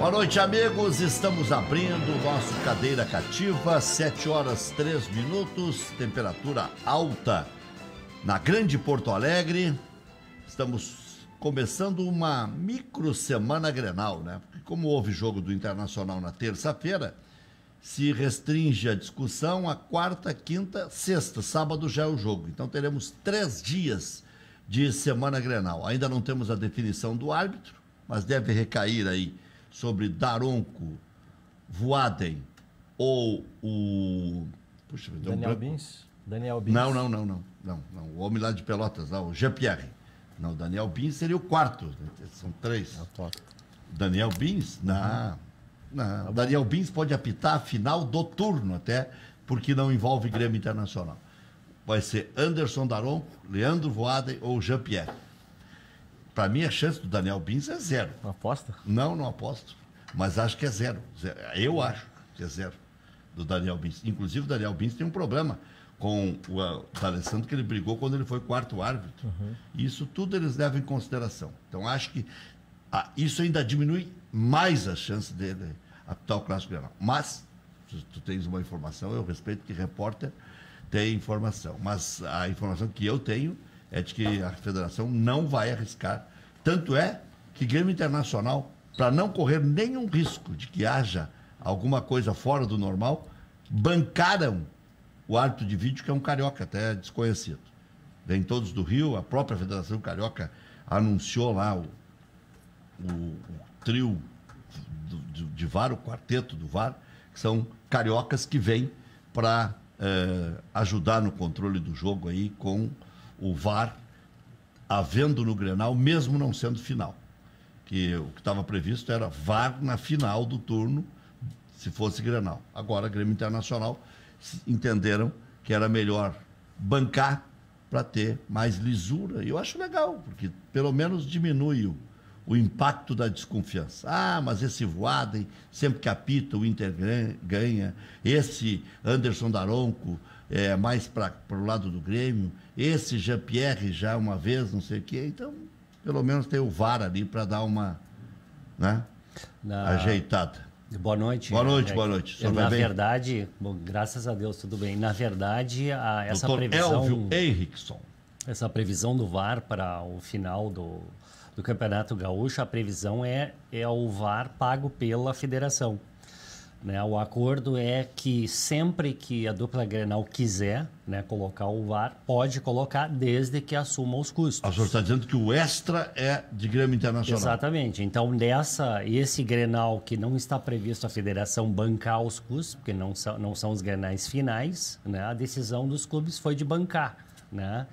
Boa noite, amigos. Estamos abrindo o nosso Cadeira Cativa, 7h03, temperatura alta na Grande Porto Alegre. Estamos começando uma micro semana Grenal, né? Porque como houve jogo do Internacional na terça-feira, se restringe a discussão a quarta, quinta, sexta. Sábado já é o jogo. Então teremos 3 dias de semana Grenal. Ainda não temos a definição do árbitro, mas deve recair aí sobre Daronco, Voaden ou o... Puxa, Daniel Bins? Daniel Bins. Não. O homem lá de Pelotas, lá, o Jean-Pierre. Não, o Daniel Bins seria o quarto. São 3. Daniel Bins? Não. O Daniel Bins pode apitar a final do turno até, porque não envolve Grêmio Internacional. Vai ser Anderson Daronco, Leandro Voaden ou Jean-Pierre. Para mim, a chance do Daniel Bins é 0. Aposta? Não aposto. Mas acho que é 0. Eu acho que é 0 do Daniel Bins. Inclusive, o Daniel Bins tem um problema com o D'Alessandro, que ele brigou quando ele foi quarto árbitro. Isso tudo eles levam em consideração. Então, acho que isso ainda diminui mais a chance dele apitar o Clássico Grenal. Mas, se tu tens uma informação, eu respeito que repórter tem informação. Mas a informação que eu tenho é de que a federação não vai arriscar. Tanto é que Grêmio Internacional, para não correr nenhum risco de que haja alguma coisa fora do normal, bancaram o árbitro de vídeo, que é um carioca até desconhecido. Vêm todos do Rio, a própria Federação Carioca anunciou lá o trio de VAR, o quarteto do VAR, que são cariocas que vêm para ajudar no controle do jogo aí com o VAR havendo no Grenal, mesmo não sendo final. Que o que estava previsto era VAR na final do turno, se fosse Grenal. Agora, Grêmio Internacional entenderam que era melhor bancar para ter mais lisura. E eu acho legal, porque pelo menos diminui o impacto da desconfiança. Mas esse Voaden, sempre que apita, o Inter ganha. Esse Anderson Daronco é mais para o lado do Grêmio. Esse Jean-Pierre já uma vez, não sei o quê. Então, pelo menos tem o VAR ali para dar uma ajeitada. Boa noite. Boa noite. Na verdade, graças a Deus, tudo bem. Na verdade, essa Dr. previsão... Elvio Henrickson. Essa previsão do VAR para o final do Campeonato Gaúcho, a previsão é o VAR pago pela federação. Né? O acordo é que sempre que a dupla Grenal quiser, né, colocar o VAR, pode colocar desde que assuma os custos. O senhor está dizendo que o extra é de Grêmio Internacional. Exatamente. Então, esse Grenal que não está previsto a federação bancar os custos, porque não são os Grenais finais, né, a decisão dos clubes foi de bancar, né?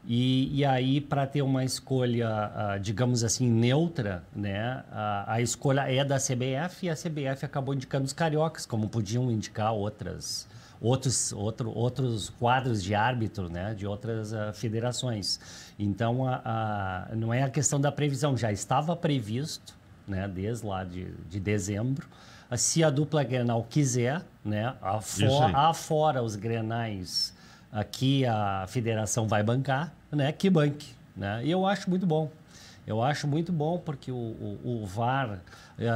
E aí, para ter uma escolha, digamos assim, neutra, né, a escolha é da CBF, e a CBF acabou indicando os cariocas, como podiam indicar outros quadros de árbitro, né, de outras federações. Então, não é a questão da previsão, já estava previsto, né, desde lá de dezembro. Se a dupla Grenal quiser, né, afora os Grenais aqui a federação vai bancar, né, que banque, né? E eu acho muito bom. Eu acho muito bom porque o VAR,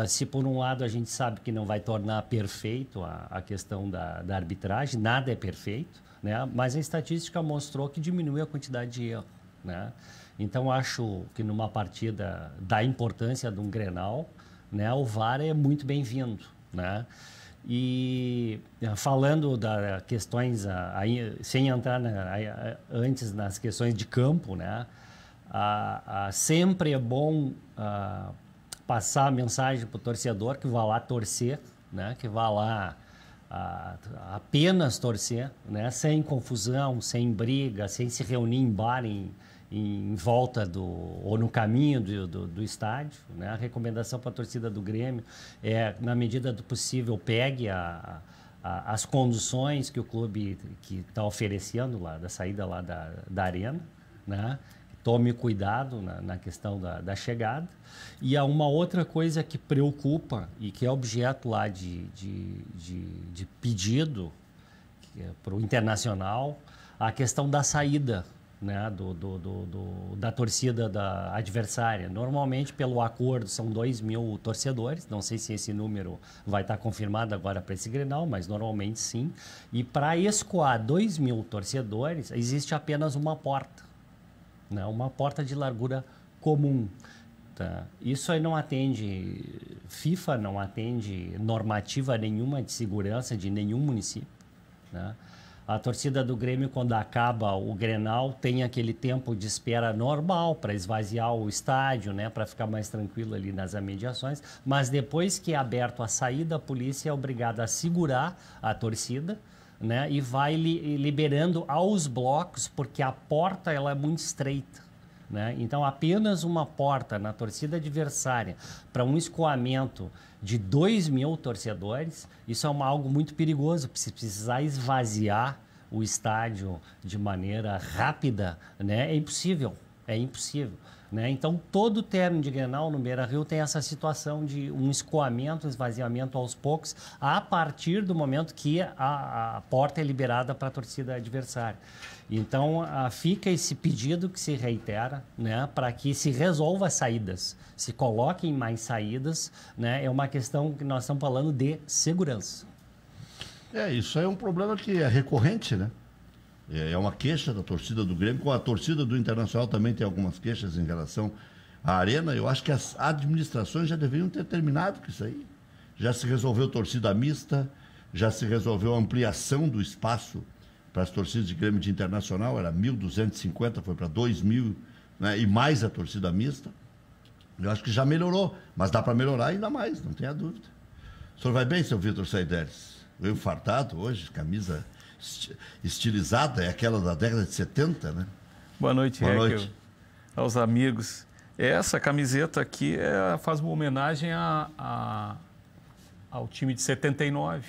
se por um lado a gente sabe que não vai tornar perfeito a questão da arbitragem, nada é perfeito, né? Mas a estatística mostrou que diminui a quantidade de erro, né? Então acho que numa partida da importância de um Grenal, né, o VAR é muito bem-vindo, né? E falando das questões, sem entrar antes nas questões de campo, né, sempre é bom passar a mensagem para o torcedor que vá lá torcer, né, que vá lá apenas torcer, né, sem confusão, sem briga, sem se reunir em bar em volta ou no caminho do estádio, né? A recomendação para a torcida do Grêmio é, na medida do possível, pegue as conduções que o clube está oferecendo lá, da saída lá da arena, né? Tome cuidado na questão da chegada. E há uma outra coisa que preocupa e que é objeto lá de pedido para o Internacional, a questão da saída, né, da torcida da adversária. Normalmente, pelo acordo, são 2.000 torcedores. Não sei se esse número vai estar confirmado agora para esse Grenal, mas normalmente sim. E para escoar 2.000 torcedores, existe apenas uma porta, né, uma porta de largura comum. Tá? Isso aí não atende FIFA, não atende normativa nenhuma de segurança de nenhum município, né? A torcida do Grêmio, quando acaba o Grenal, tem aquele tempo de espera normal para esvaziar o estádio, né, para ficar mais tranquilo ali nas imediações. Mas depois que é aberto a saída, a polícia é obrigada a segurar a torcida, né, e vai liberando aos blocos, porque a porta ela é muito estreita, né? Então, apenas uma porta na torcida adversária para um escoamento de 2.000 torcedores, isso é algo muito perigoso. Se precisar esvaziar o estádio de maneira rápida, né, é impossível, né? Então, todo término de Grenal no Beira-Rio tem essa situação de um escoamento, um esvaziamento aos poucos, a partir do momento que a porta é liberada para a torcida adversária. Então, fica esse pedido que se reitera, né, para que se resolva as saídas, se coloquem mais saídas, né, é uma questão que nós estamos falando de segurança. Isso aí é um problema que é recorrente, né? É uma queixa da torcida do Grêmio, com a torcida do Internacional também tem algumas queixas em relação à arena. Eu acho que as administrações já deveriam ter terminado com isso aí. Já se resolveu torcida mista, já se resolveu a ampliação do espaço para as torcidas de Grêmio de Internacional, era 1.250, foi para 2.000, né, e mais a torcida mista. Eu acho que já melhorou, mas dá para melhorar ainda mais, não tenha dúvida. O senhor vai bem, seu Vitor Saideres? Veio fartado hoje, camisa estilizada, é aquela da década de 70, né? Boa noite, Boa Raquel, noite aos amigos. Essa camiseta aqui faz uma homenagem ao time de 79,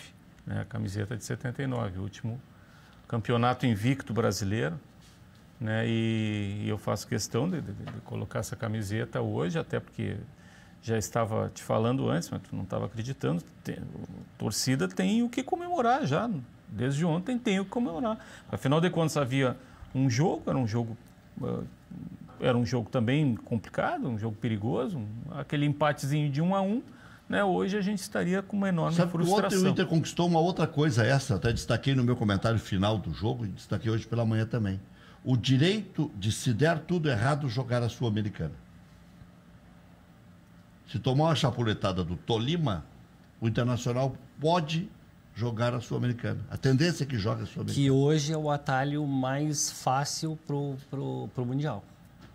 né? A camiseta de 79, o último campeonato invicto brasileiro, né? E eu faço questão de colocar essa camiseta hoje, até porque já estava te falando antes, mas tu não estava acreditando. A torcida tem o que comemorar já, desde ontem tem o que comemorar. Afinal de contas, havia um jogo, era um jogo também complicado, um jogo perigoso, aquele empatezinho de 1-1, né? Hoje a gente estaria com uma enorme frustração. Ontem o Inter conquistou uma outra coisa, até destaquei no meu comentário final do jogo, e destaquei hoje pela manhã também. O direito de, se der tudo errado, jogar a Sul-Americana. Se tomar uma chapuletada do Tolima, o Internacional pode jogar a Sul-Americana. A tendência é que jogue a Sul-Americana. Que hoje é o atalho mais fácil pro Mundial.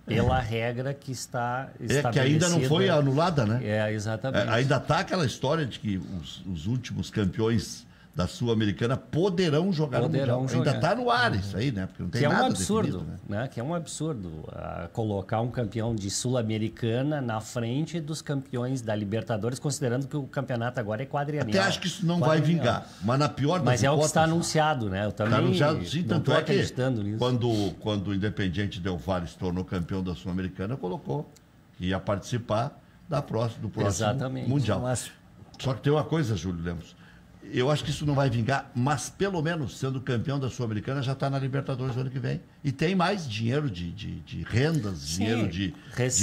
Pela regra que está estabelecida. Que ainda não foi anulada, né? Exatamente. Ainda está aquela história de que os últimos campeões da Sul-Americana poderão jogar no Mundial. Ainda está no ar isso aí, né? Porque não tem nada absurdo, definido, né? Que é um absurdo colocar um campeão de Sul-Americana na frente dos campeões da Libertadores, considerando que o campeonato agora é quadrienal. Até acho que isso não vai vingar, mas na pior das hipóteses... Mas é o que está anunciado, né? Eu também está anunciado, sim, tanto é que nisso. Quando o Independiente Del Valle se tornou campeão da Sul-Americana, colocou que ia participar do próximo Mundial. Só que tem uma coisa, Júlio Lemos, eu acho que isso não vai vingar, mas pelo menos sendo campeão da Sul-Americana já está na Libertadores no ano que vem. E tem mais dinheiro de rendas, sim, dinheiro de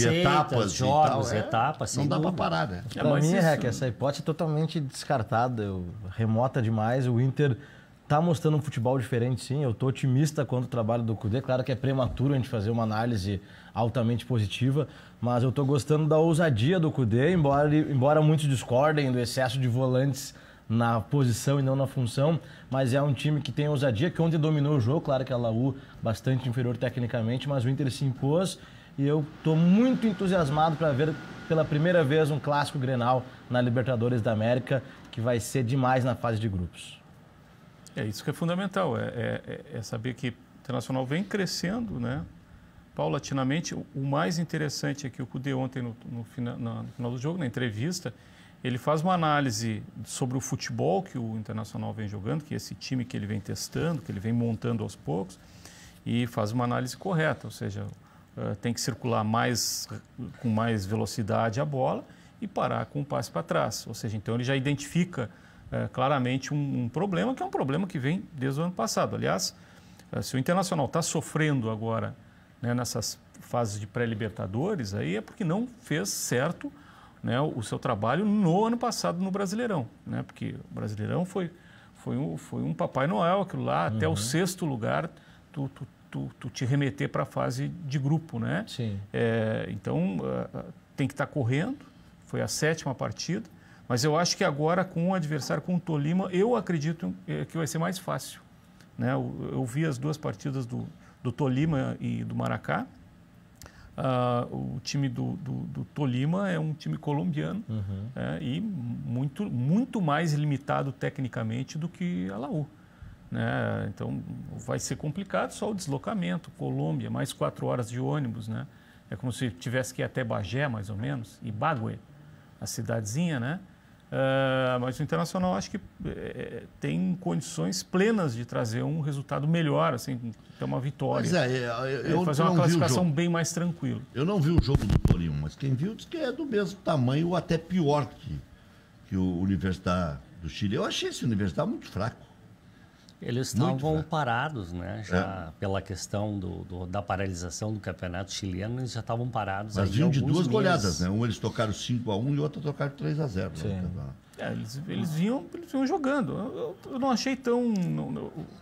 etapas, jogos, e tal. etapas. Não dá para parar, né? Para mim, essa hipótese é totalmente descartada, remota demais. O Inter está mostrando um futebol diferente, sim. Eu estou otimista quanto ao trabalho do Cudê. Claro que é prematuro a gente fazer uma análise altamente positiva, mas eu estou gostando da ousadia do Cudê, embora muitos discordem do excesso de volantes na posição e não na função, mas é um time que tem ousadia, que ontem dominou o jogo. Claro que a Laú bastante inferior tecnicamente, mas o Inter se impôs e eu estou muito entusiasmado para ver pela primeira vez um clássico Grenal na Libertadores da América, que vai ser demais na fase de grupos. É isso que é fundamental, é saber que o Internacional vem crescendo, né, paulatinamente. O mais interessante é que o Cudê ontem no final do jogo, na entrevista, ele faz uma análise sobre o futebol que o Internacional vem jogando, que é esse time que ele vem testando, que ele vem montando aos poucos, e faz uma análise correta, ou seja, tem que circular com mais velocidade a bola e parar com um passe para trás. Ou seja, então ele já identifica claramente um problema, que é um problema que vem desde o ano passado. Aliás, se o Internacional está sofrendo agora né, nessas fases de pré-libertadores, aí é porque não fez certo, né, o seu trabalho no ano passado no Brasileirão, né, porque o Brasileirão foi um Papai Noel, aquilo lá, até o 6º lugar, tu te remeter para a fase de grupo, né? Sim. Então, tem que estar correndo, foi a 7ª partida, mas eu acho que agora com o adversário, com o Tolima, eu acredito que vai ser mais fácil, né? Eu vi as 2 partidas do Tolima e do Maracá. O time do Tolima é um time colombiano e muito mais limitado tecnicamente do que a Laú, né? Então vai ser complicado só o deslocamento. Colômbia, mais 4 horas de ônibus, né? É como se tivesse que ir até Bagé, mais ou menos, e Bagué, a cidadezinha, né? Mas o Internacional acho que tem condições plenas de trazer um resultado melhor, assim, ter uma vitória. Mas eu fazer uma não vi o classificação jogo. bem mais tranquila. Eu não vi o jogo do Tolima, mas quem viu diz que é do mesmo tamanho ou até pior que o Universidade do Chile. Eu achei esse Universidade muito fraco. Eles estavam parados, né? Já pela questão da paralisação do campeonato chileno, eles já estavam parados. Mas vinham de 2 meses. goleadas, né? Um eles tocaram 5-1 e o outro tocaram 3-0. Né? Eles vinham jogando. Eu não achei tão...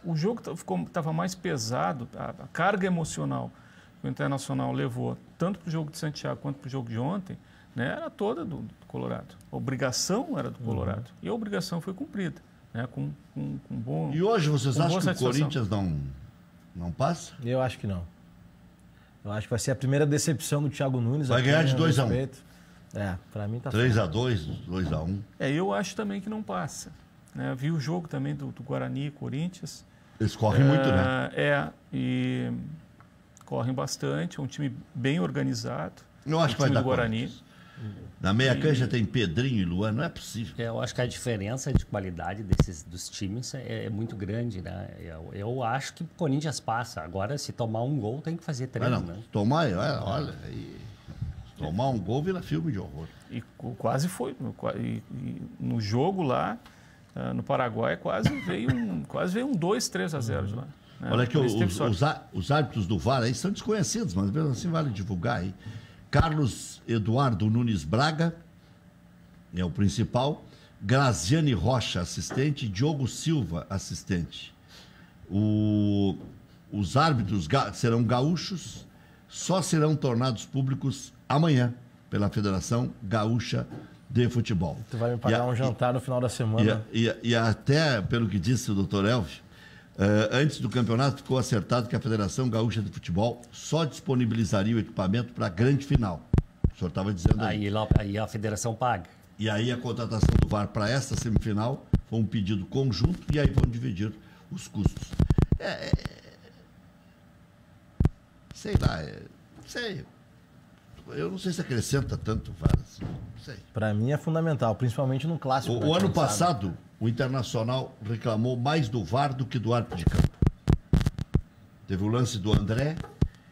O jogo estava mais pesado, a carga emocional que o Internacional levou, tanto para o jogo de Santiago quanto para o jogo de ontem, né, era toda do Colorado. A obrigação era do Colorado. E a obrigação foi cumprida. Né, com bom. E hoje vocês acham que satisfação. o Corinthians não passa? Eu acho que não. Eu acho que vai ser a primeira decepção do Thiago Nunes. Vai ganhar de 2-1. Para mim tá 3-2, 2-1. Eu acho também que não passa. Né? Vi o jogo também do Guarani e Corinthians. Eles correm muito, né? E correm bastante. É um time bem organizado. Eu acho que vai dar Guarani. Corinthians. Na meia cancha tem Pedrinho e Luan, não é possível. Eu acho que a diferença de qualidade dos times é muito grande, né? Eu acho que o Corinthians passa. Agora, se tomar um gol, tem que fazer 3, né? Tomar um gol vira filme de horror. E quase foi. E no jogo lá, no Paraguai, quase veio um 2-3-0 de lá. Né? Olha aqui, os árbitros do VAR aí são desconhecidos, mas mesmo assim vale divulgar aí. Carlos Eduardo Nunes Braga é o principal, Graziane Rocha, assistente, Diogo Silva, assistente. Os árbitros serão gaúchos, só serão tornados públicos amanhã pela Federação Gaúcha de Futebol. Tu vai me pagar um jantar no final da semana. E até, pelo que disse o doutor Elvio, antes do campeonato ficou acertado que a Federação Gaúcha de Futebol só disponibilizaria o equipamento para a grande final. O senhor estava dizendo aí. Aí a federação paga. E aí a contratação do VAR para essa semifinal foi um pedido conjunto e aí vão dividir os custos. Sei lá, sei. Eu não sei se acrescenta tanto o VAR assim. Sei. Para mim é fundamental, principalmente no clássico. O ano passado, o Internacional reclamou mais do VAR do que do árbitro de campo. Teve o lance do André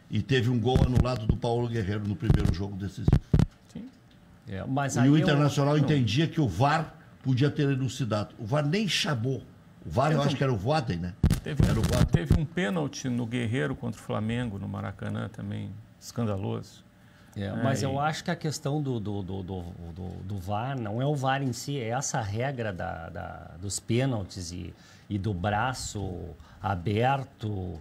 e teve um gol anulado do Paulo Guerreiro no primeiro jogo decisivo. Sim. Mas e o Internacional entendia que o VAR podia ter elucidado. O VAR nem chamou. O VAR, eu acho que era o Voaden, né? Teve um pênalti no Guerreiro contra o Flamengo, no Maracanã também, escandaloso. Mas eu acho que a questão do VAR não é o VAR em si, é essa regra dos pênaltis e do braço aberto,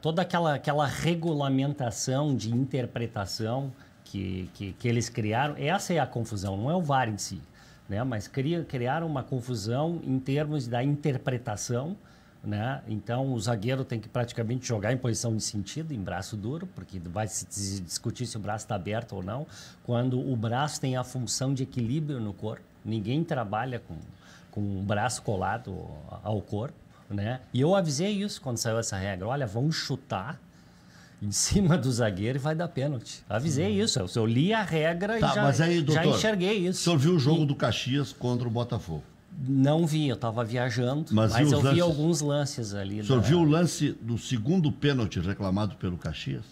toda aquela regulamentação de interpretação que eles criaram. Essa é a confusão, não é o VAR em si, né? Mas criaram uma confusão em termos da interpretação, né? Então o zagueiro tem que praticamente jogar em posição de sentido, em braço duro, porque vai se discutir se o braço está aberto ou não, quando o braço tem a função de equilíbrio no corpo. Ninguém trabalha com o braço colado ao corpo, né? E eu avisei isso quando saiu essa regra. Olha, vão chutar em cima do zagueiro e vai dar pênalti. Avisei isso. Eu li a regra e já enxerguei isso. O senhor viu o jogo do Caxias contra o Botafogo? Não vi, eu estava viajando, mas eu vi alguns lances ali. O senhor viu o lance do segundo pênalti reclamado pelo Caxias?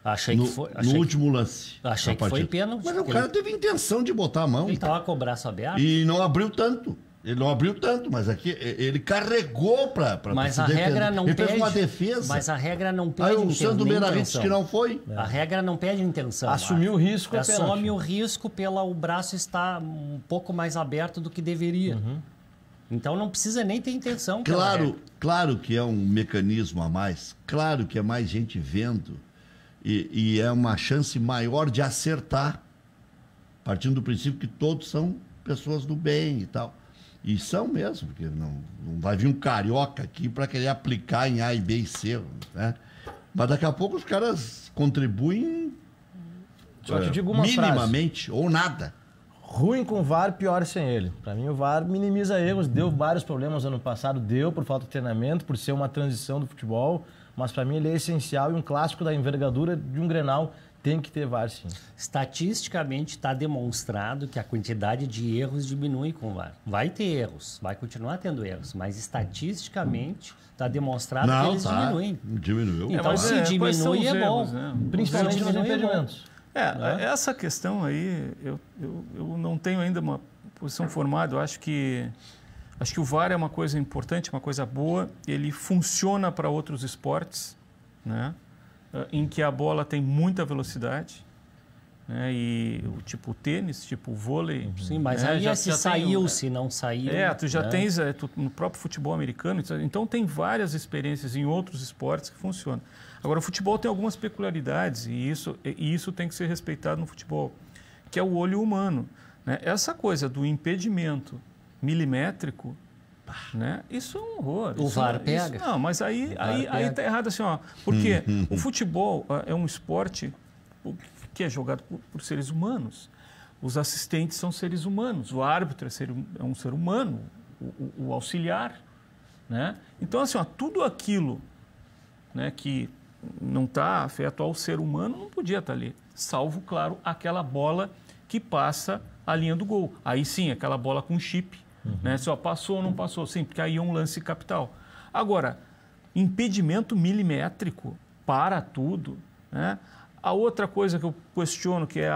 Achei que foi. No último lance. Achei que foi pênalti. Mas o cara teve intenção de botar a mão. Ele estava com o braço aberto. E não abriu tanto. Ele não abriu tanto, mas aqui ele carregou para Mas a regra não ele pede. fez uma defesa. Mas a regra não pede. Aí o Sandro Benavides intenção. que não foi. A regra não pede intenção. Assumiu o risco, é pênalti. Assume o risco pelo o braço estar um pouco mais aberto do que deveria. Então não precisa nem ter intenção. Claro que é um mecanismo a mais. Claro que é mais gente vendo. E é uma chance maior de acertar. Partindo do princípio que todos são pessoas do bem e tal. E são mesmo, porque não vai vir um carioca aqui para querer aplicar em A e B e C, né? Mas daqui a pouco os caras contribuem Só te digo uma minimamente ou nada. Ruim com o VAR, pior sem ele. Para mim, o VAR minimiza erros, deu vários problemas ano passado, deu por falta de treinamento, por ser uma transição do futebol, mas para mim ele é essencial e um clássico da envergadura de um Grenal tem que ter VAR, sim. Estatisticamente está demonstrado que a quantidade de erros diminui com o VAR. Vai ter erros, vai continuar tendo erros, mas estatisticamente está demonstrado que eles diminuem. Diminuiu. Então, se diminui é bom. Né? Principalmente nos impedimentos. Essa questão aí, eu não tenho ainda uma posição formada. Eu acho que o VAR é uma coisa importante, uma coisa boa. Ele funciona para outros esportes, né? Em que a bola tem muita velocidade, né? E tipo o tênis, tipo o vôlei. Sim, mas aí se saiu, se não saiu. Tu já tens no próprio futebol americano, então tem várias experiências em outros esportes que funcionam. Agora, o futebol tem algumas peculiaridades e isso tem que ser respeitado no futebol, que é o olho humano, né? Essa coisa do impedimento milimétrico, né? Isso é um horror. O VAR pega? Não, mas aí está errado assim, ó, porque o futebol é um esporte que é jogado por seres humanos. Os assistentes são seres humanos. O árbitro é um ser humano, o auxiliar, né? Então, assim, ó, tudo aquilo, né, que não está afeto ao ser humano não podia estar ali, salvo, claro, aquela bola que passa a linha do gol. Aí sim, aquela bola com chip, né? Se passou ou não passou, sim, porque aí é um lance capital. Agora, impedimento milimétrico para tudo, né? A outra coisa que eu questiono que é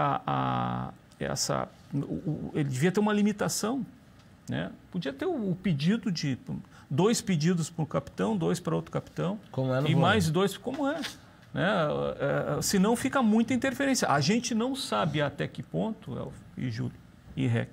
ele devia ter uma limitação, né? Podia ter o pedido de 2 pedidos para o capitão, 2 para outro capitão, como é no e vôlei. mais 2, como é, né? Senão fica muita interferência. A gente não sabe até que ponto, Elf e Júlio e Rec,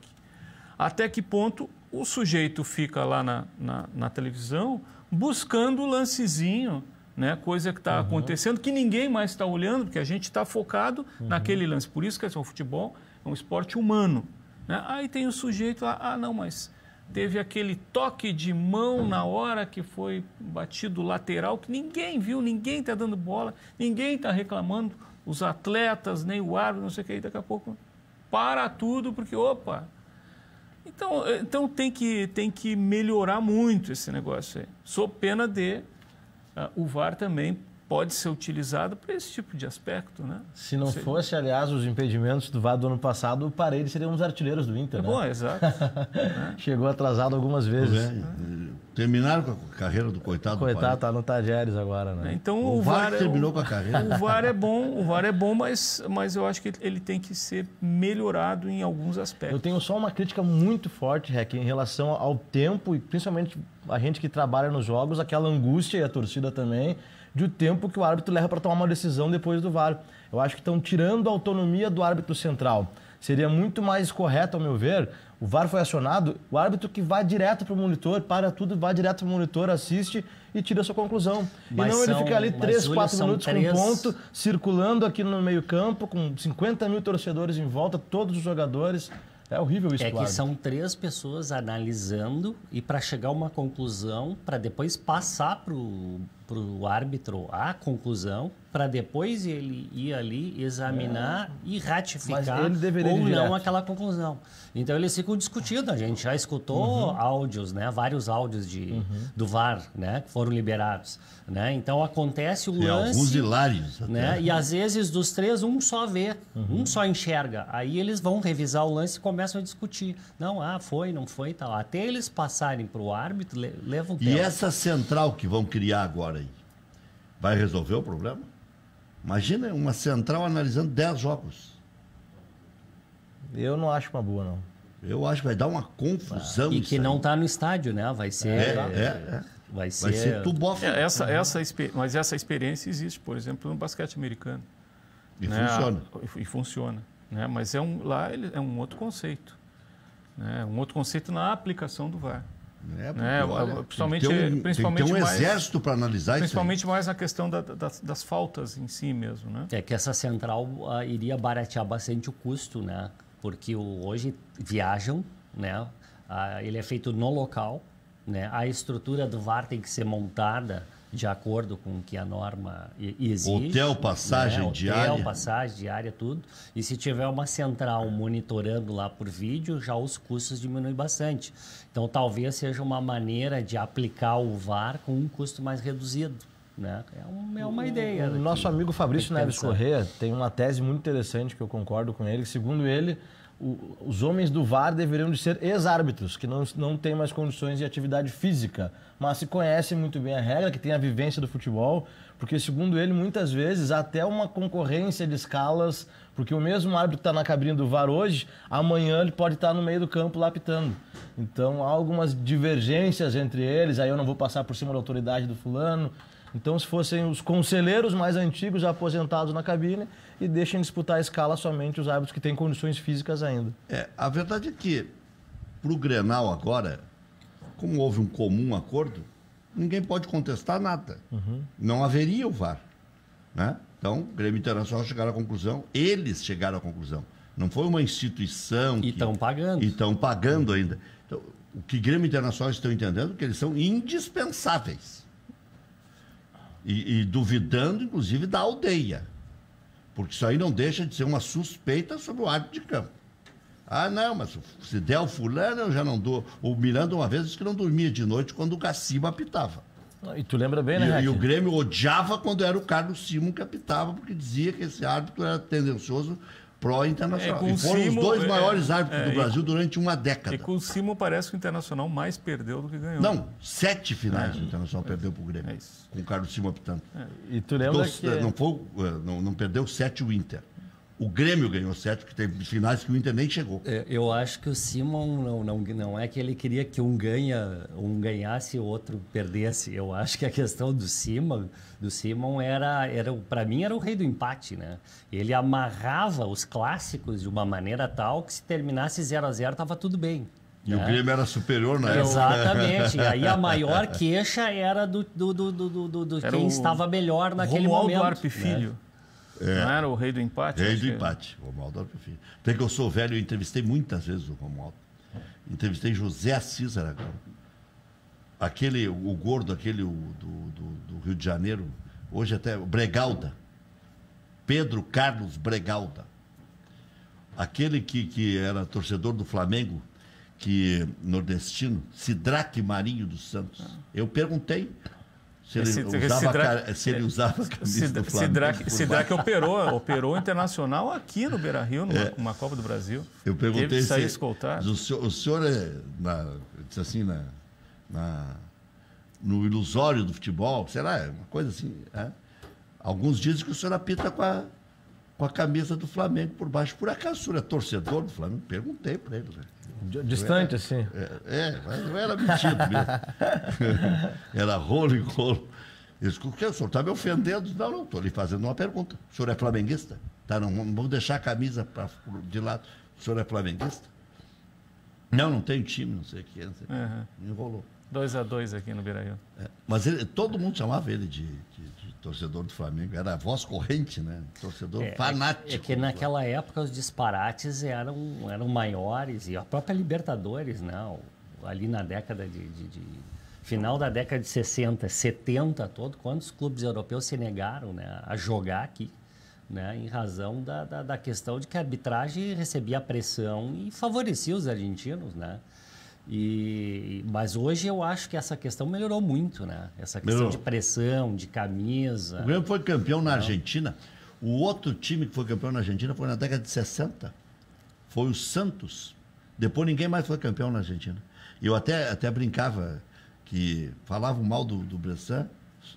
até que ponto o sujeito fica lá na televisão buscando o lancezinho, né? Coisa que está acontecendo, que ninguém mais está olhando, porque a gente está focado naquele lance. Por isso que o futebol é um esporte humano, né? Aí tem o sujeito lá, não, mas teve aquele toque de mão na hora que foi batido lateral, que ninguém viu, ninguém está dando bola, ninguém está reclamando, os atletas, nem o árbitro, não sei o que, aí daqui a pouco para tudo, porque, opa... Então tem que melhorar muito esse negócio aí. Sou pena de... o VAR também pode ser utilizado para esse tipo de aspecto, né? Se não fosse, aliás, os impedimentos do VAR do ano passado, o Paredes seria um dos artilheiros do Inter, né? Bom, exato. Chegou atrasado algumas vezes. Terminaram com a carreira do coitado. Coitado, tá no Tajeres agora, né? Então o VAR terminou com a carreira. O VAR é bom, mas eu acho que ele tem que ser melhorado em alguns aspectos. Eu tenho só uma crítica muito forte, Rec, em relação ao tempo, e principalmente a gente que trabalha nos jogos, aquela angústia, e a torcida também, de o tempo que o árbitro leva para tomar uma decisão depois do VAR. Eu acho que estão tirando a autonomia do árbitro central. Seria muito mais correto, ao meu ver, o VAR foi acionado, o árbitro que vai direto para o monitor, para tudo, vai direto para o monitor, assiste e tira a sua conclusão. Mas e não ele fica ali 3, 4 minutos com um 3... ponto, circulando aqui no meio campo, com 50 mil torcedores em volta, todos os jogadores. É horrível isso. É que são 3 pessoas analisando e para chegar a uma conclusão, para depois passar para o árbitro a conclusão, para depois ele ir ali examinar e ratificar ou não aquela conclusão. Então eles ficam discutindo. A gente já escutou áudios, né? Vários áudios do VAR, né? Que foram liberados, né? Então acontece o lance, alguns hilários, né? E às vezes dos 3 um só vê, um só enxerga. Aí eles vão revisar o lance e começam a discutir. Não, foi, não foi e tal. Até eles passarem para o árbitro leva um tempo. E essa central que vão criar agora aí, vai resolver o problema? Imagina uma central analisando 10 jogos. Eu não acho uma boa, não. Eu acho que vai dar uma confusão. E isso que aí. não está no estádio, né? Vai ser... Vai ser tubófilo. Mas essa experiência existe, por exemplo, no basquete americano. E né? funciona. E funciona. Né? Mas lá é um outro conceito. Né? Um outro conceito na aplicação do VAR. Olha, principalmente tem um exército para analisar principalmente isso. Mais na questão das faltas em si mesmo. Né? É que essa central iria baratear bastante o custo, né? Porque hoje viajam, né? Ele é feito no local, né? A estrutura do VAR tem que ser montada de acordo com o que a norma exige. Hotel, passagem, diária. Hotel, passagem, diária, tudo. E se tiver uma central monitorando lá por vídeo, já os custos diminuem bastante. Então, talvez seja uma maneira de aplicar o VAR com um custo mais reduzido. Né? É uma ideia. O nosso amigo Fabrício Neves Corrêa tem uma tese muito interessante que eu concordo com ele, que segundo ele, os homens do VAR deveriam de ser ex-árbitros, que não têm mais condições de atividade física, mas se conhecem muito bem a regra, que tem a vivência do futebol, porque segundo ele, muitas vezes, até uma concorrência de escalas, porque o mesmo árbitro que está na cabine do VAR hoje, amanhã ele pode estar no meio do campo lá apitando. Então há algumas divergências entre eles, aí eu não vou passar por cima da autoridade do fulano. Então, se fossem os conselheiros mais antigos, já aposentados na cabine, e deixem disputar a escala somente os árbitros que têm condições físicas ainda. A verdade é que, para o Grenal agora, como houve um comum acordo, ninguém pode contestar nada. Não haveria o VAR. Né? Então, o Grêmio Internacional chegaram à conclusão, eles chegaram à conclusão. Não foi uma instituição... E estão pagando. E estão pagando ainda. Então, o que o Grêmio Internacional estão entendendo é que eles são indispensáveis. E duvidando, inclusive, da aldeia. Porque isso aí não deixa de ser uma suspeita sobre o árbitro de campo. Ah, não, mas se der o fulano, eu já não dou. O Miranda, uma vez, disse que não dormia de noite quando o Gaciba apitava. E tu lembra bem, né, E o Grêmio odiava quando era o Carlos Simon que apitava, porque dizia que esse árbitro era tendencioso pró-internacional. E foram os dois maiores árbitros do Brasil durante uma década. E com o Simon parece que o Internacional mais perdeu do que ganhou. Não, 7 finais o Internacional perdeu para o Grêmio, com o Carlos Simon apitando. E tu lembra que... Não perdeu 7 o Inter. O Grêmio ganhou 7, porque teve finais que o Inter nem chegou. Eu acho que o Simon não é que ele queria que um ganhasse e o outro perdesse. Eu acho que a questão do Simon era para mim, era o rei do empate, né? Ele amarrava os clássicos de uma maneira tal que se terminasse 0-0 estava tudo bem. E o Grêmio era superior na época. Exatamente. E aí a maior queixa era do quem estava melhor naquele momento. Romualdo Arpe Filho. Não era o rei do empate? Rei do empate, Romualdo Arpe Filho. Até que eu sou velho, eu entrevistei muitas vezes o Romualdo. Entrevistei José Assis Aragão. O gordo, do Rio de Janeiro, hoje até o Bregalda. Pedro Carlos Bregalda. Aquele que era torcedor do Flamengo, nordestino, Sidraque Marinho dos Santos. Eu perguntei se ele usava a camisa do Flamengo. Sidraque operou o Internacional aqui no Beira-Rio, numa Copa do Brasil. Eu perguntei Teve que sair escoltado. O senhor disse assim, no ilusório do futebol, será? Uma coisa assim. Alguns dizem que o senhor apita com a camisa do Flamengo por baixo. Por acaso o senhor é torcedor do Flamengo? Perguntei para ele. Distante, assim. Mas não era metido mesmo. Era rolo e rolo. Eu disse, o senhor está me ofendendo? Não, estou lhe fazendo uma pergunta. O senhor é flamenguista? Tá, não vamos deixar a camisa de lado. O senhor é flamenguista? Não tenho time, não sei o que. Me enrolou. 2-2 aqui no Beira-Rio. Mas todo mundo chamava ele de torcedor do Flamengo. Era a voz corrente, né? Torcedor fanático. É que naquela época os disparates eram maiores. E a própria Libertadores, né? Ali na década final da década de 60, 70, quantos clubes europeus se negaram, né, a jogar aqui, né, em razão da questão de que a arbitragem recebia pressão e favorecia os argentinos, né? Mas hoje eu acho que essa questão melhorou muito, né? Essa questão de pressão, de camisa. O Grêmio foi campeão na Argentina. O outro time que foi campeão na Argentina foi na década de 60. Foi o Santos. Depois ninguém mais foi campeão na Argentina. Eu até brincava que falavam mal do Bressan.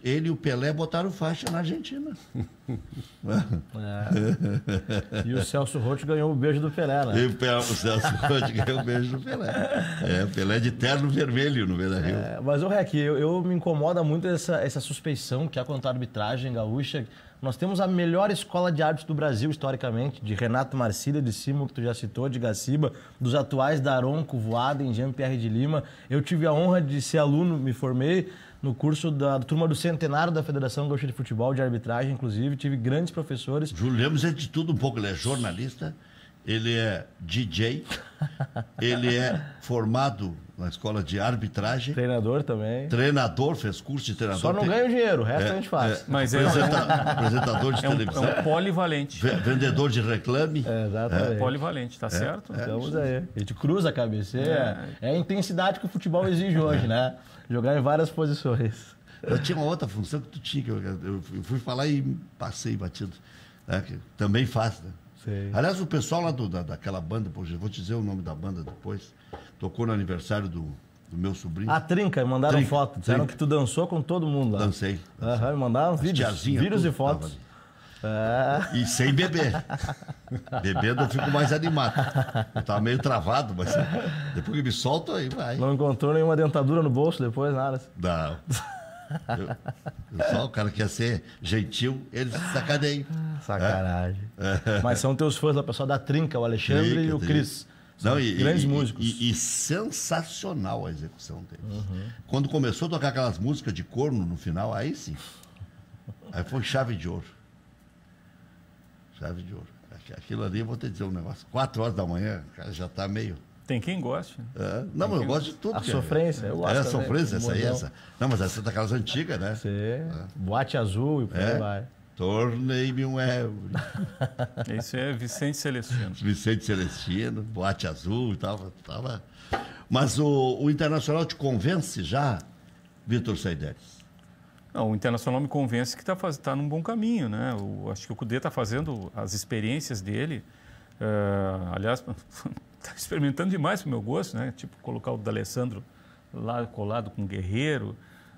ele e o Pelé botaram faixa na Argentina. E o Celso Roth ganhou o beijo do Pelé, né? E o Celso Roth ganhou o beijo do Pelé. O Pelé de terno vermelho no Beira-Rio. Mas, o Rec, eu me incomoda muito essa suspeição que há quanto à arbitragem gaúcha. Nós temos a melhor escola de árbitros do Brasil, historicamente, de Renato Marcília, de Simo, que tu já citou, de Gaciba, dos atuais Daronco, Voaden, Jean-Pierre de Lima. Eu tive a honra de ser aluno, me formei no curso da turma do centenário da Federação Gaúcha de Futebol, de arbitragem, inclusive. Tive grandes professores. Júlio Lemos é de tudo um pouco. Ele é jornalista, ele é DJ, ele é formado na escola de arbitragem. Treinador também. Treinador, fez curso de treinador. Só não ganha o dinheiro, o resto a gente faz. Mas apresentador de televisão. É um polivalente. Vendedor de reclame. Exatamente. Polivalente, tá certo? Estamos aí. A gente cruza a cabeça. É a intensidade que o futebol exige hoje, né? Jogar em várias posições. Eu tinha uma outra função que tu tinha, que eu fui falar e passei batido. Que também faz, né? Sei. Aliás, o pessoal lá daquela banda, eu vou te dizer o nome da banda depois, tocou no aniversário do meu sobrinho. A Trinca, me mandaram Trinca, foto. Disseram Trinca. que tu dançou com todo mundo lá. Dancei. Aham, me mandaram vídeos e fotos. E sem beber. Bebendo eu fico mais animado. Eu tava meio travado, mas depois que me solto, aí vai. Não encontrou nenhuma dentadura no bolso depois, nada. Não. Só o cara quer ser gentil, ele se sacaneia. Sacanagem. Mas são teus fãs, o pessoal da Trinca, o Alexandre Trinca, e o Cris. Não, Grandes músicos. E sensacional a execução deles. Quando começou a tocar aquelas músicas de corno no final, aí sim. Aí foi chave de ouro. Chave de ouro. Aquilo ali, eu vou te dizer um negócio. 4 horas da manhã, o cara já tá meio... Tem quem goste. Não, mas eu gosto de tudo. A sofrência, eu gosto a também, sofrência, essa aí, modão. essa. Não, mas essa é daquelas antigas, né? Boate Azul e por aí vai. Tornei-me um euro. Esse é Vicente Celestino. Vicente Celestino, Boate Azul e tal. Mas o Internacional te convence já, Vitor Saideres? Não, o Internacional me convence que está num bom caminho, né? Acho que o Cudê está fazendo as experiências dele. Aliás, está experimentando demais para o meu gosto, né? Tipo, colocar o D'Alessandro lá colado com o Guerreiro,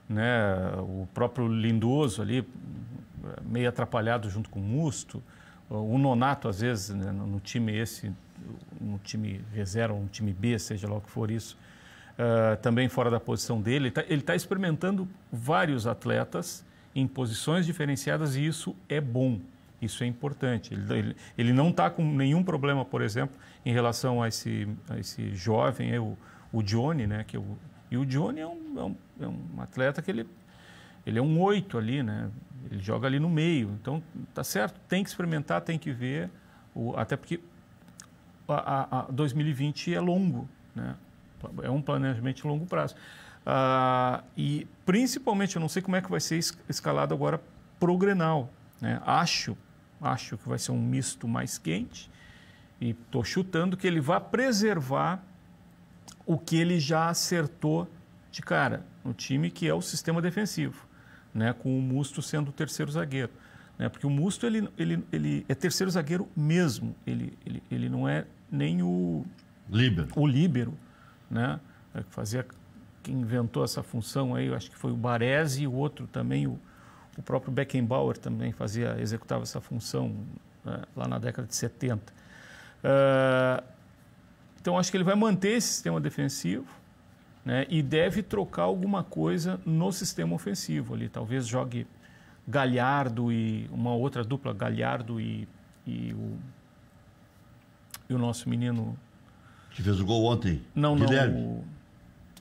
né? O próprio Lindoso ali, meio atrapalhado junto com o Musto. O Nonato, às vezes, né? no time no time reserva, um time B, seja lá o que for isso, também fora da posição dele. Ele está experimentando vários atletas em posições diferenciadas e isso é bom. Isso é importante. Ele não está com nenhum problema, por exemplo, em relação a esse jovem, o Johnny, né? E o Johnny é um atleta que ele é um 8 ali, né? Ele joga ali no meio. Então, tá certo, tem que experimentar, tem que ver. Até porque a 2020 é longo, né? É um planejamento de longo prazo. E, principalmente, eu não sei como é que vai ser escalado agora pro Grenal, né? Acho que vai ser um misto mais quente e estou chutando que ele vai preservar o que ele já acertou de cara no time, que é o sistema defensivo, né? Com o Musto sendo o terceiro zagueiro, né? Porque o Musto ele é terceiro zagueiro mesmo, ele não é nem o líbero, né? Quem inventou essa função aí, eu acho que foi o Baresi, e o outro também, o próprio Beckenbauer também executava essa função lá na década de 70. Então, acho que ele vai manter esse sistema defensivo, né, e deve trocar alguma coisa no sistema ofensivo ali. Talvez jogue Galhardo e uma outra dupla, Galhardo e o nosso menino... Que fez o gol ontem, Não, Guilherme.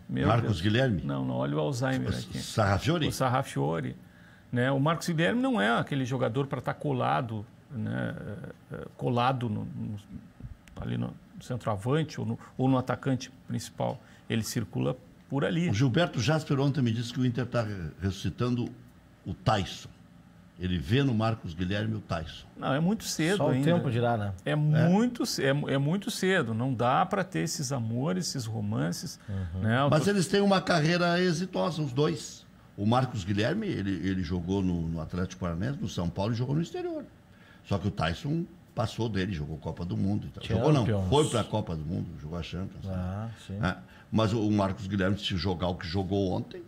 Marcos Deus. Guilherme? Não, olha o Alzheimer aqui. Sarrafiori? O Sarrafiori. Né? O Marcos Guilherme não é aquele jogador para estar colado, né? Colado ali no centroavante ou no atacante principal. Ele circula por ali. O Gilberto Jasper ontem me disse que o Inter está ressuscitando o Tyson. Ele vê no Marcos Guilherme o Tyson. Não, é muito cedo Só ainda. o tempo dirá, né? É muito cedo. Não dá para ter esses amores, esses romances. Né? Mas eles têm uma carreira exitosa, os dois. O Marcos Guilherme, ele jogou no Atlético Paranaense, no São Paulo, e jogou no exterior. Só que o Tyson passou dele, jogou Copa do Mundo. Então. Jogou não, foi para a Copa do Mundo, jogou a Champions. Sim. Mas o Marcos Guilherme, se jogar o que jogou ontem...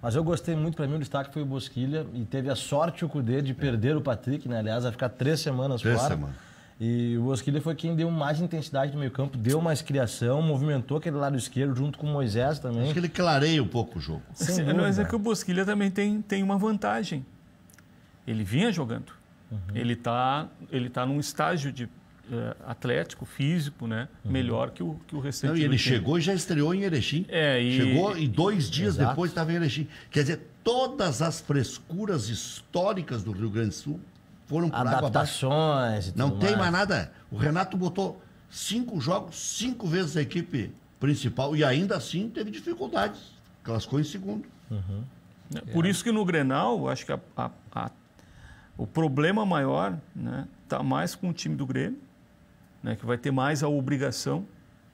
Mas eu gostei muito, para mim o destaque foi o Bosquilha e teve a sorte o Cudê de perder o Patrick, né? Aliás, vai ficar 3 semanas fora. 3 semanas. E o Bosquilha foi quem deu mais intensidade no meio campo, deu mais criação, movimentou aquele lado esquerdo junto com o Moisés também. Acho que ele clareia um pouco o jogo. Mas é que o Bosquilha também tem uma vantagem. Ele vinha jogando. Ele tá num estágio de atlético, físico, né? Melhor que o restante. Não, e ele chegou e já estreou em Erechim. Chegou e 2 dias depois estava em Erechim. Quer dizer, todas as frescuras históricas do Rio Grande do Sul foram por água abaixo. Adaptações e tudo Não tem mais mais nada. O Renato botou 5 jogos, 5 vezes a equipe principal e ainda assim teve dificuldades. Classificou em segundo. Por isso que no Grenal, acho que o problema maior, né, tá mais com o time do Grêmio, né, que vai ter mais a obrigação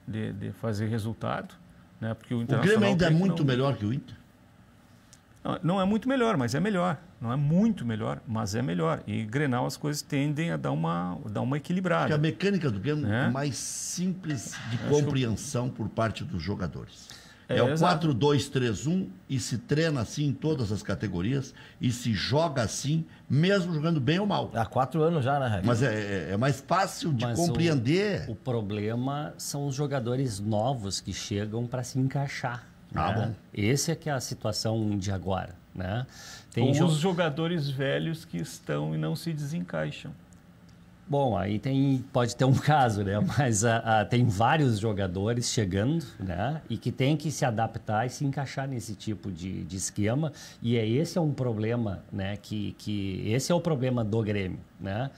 de fazer resultado, né, porque o Internacional... O Grêmio ainda é muito melhor que o Inter? Não é muito melhor, mas é melhor. Não é muito melhor, mas é melhor. E Grenal as coisas tendem a dar uma equilibrada. Porque a mecânica do Grêmio é mais simples de compreensão por parte dos jogadores. É o 4-2-3-1 e se treina assim em todas as categorias e se joga assim, mesmo jogando bem ou mal. Há 4 anos já, né, Raquel? Mas é mais fácil de compreender. O problema são os jogadores novos que chegam para se encaixar. Bom. Esse é que é a situação de agora, né? Tem os jogadores velhos que estão e não se desencaixam. Bom, aí pode ter um caso, né? Mas tem vários jogadores chegando, né? E que tem que se adaptar e se encaixar nesse tipo de esquema. E esse é um problema, né? Esse é o problema do Grêmio, né?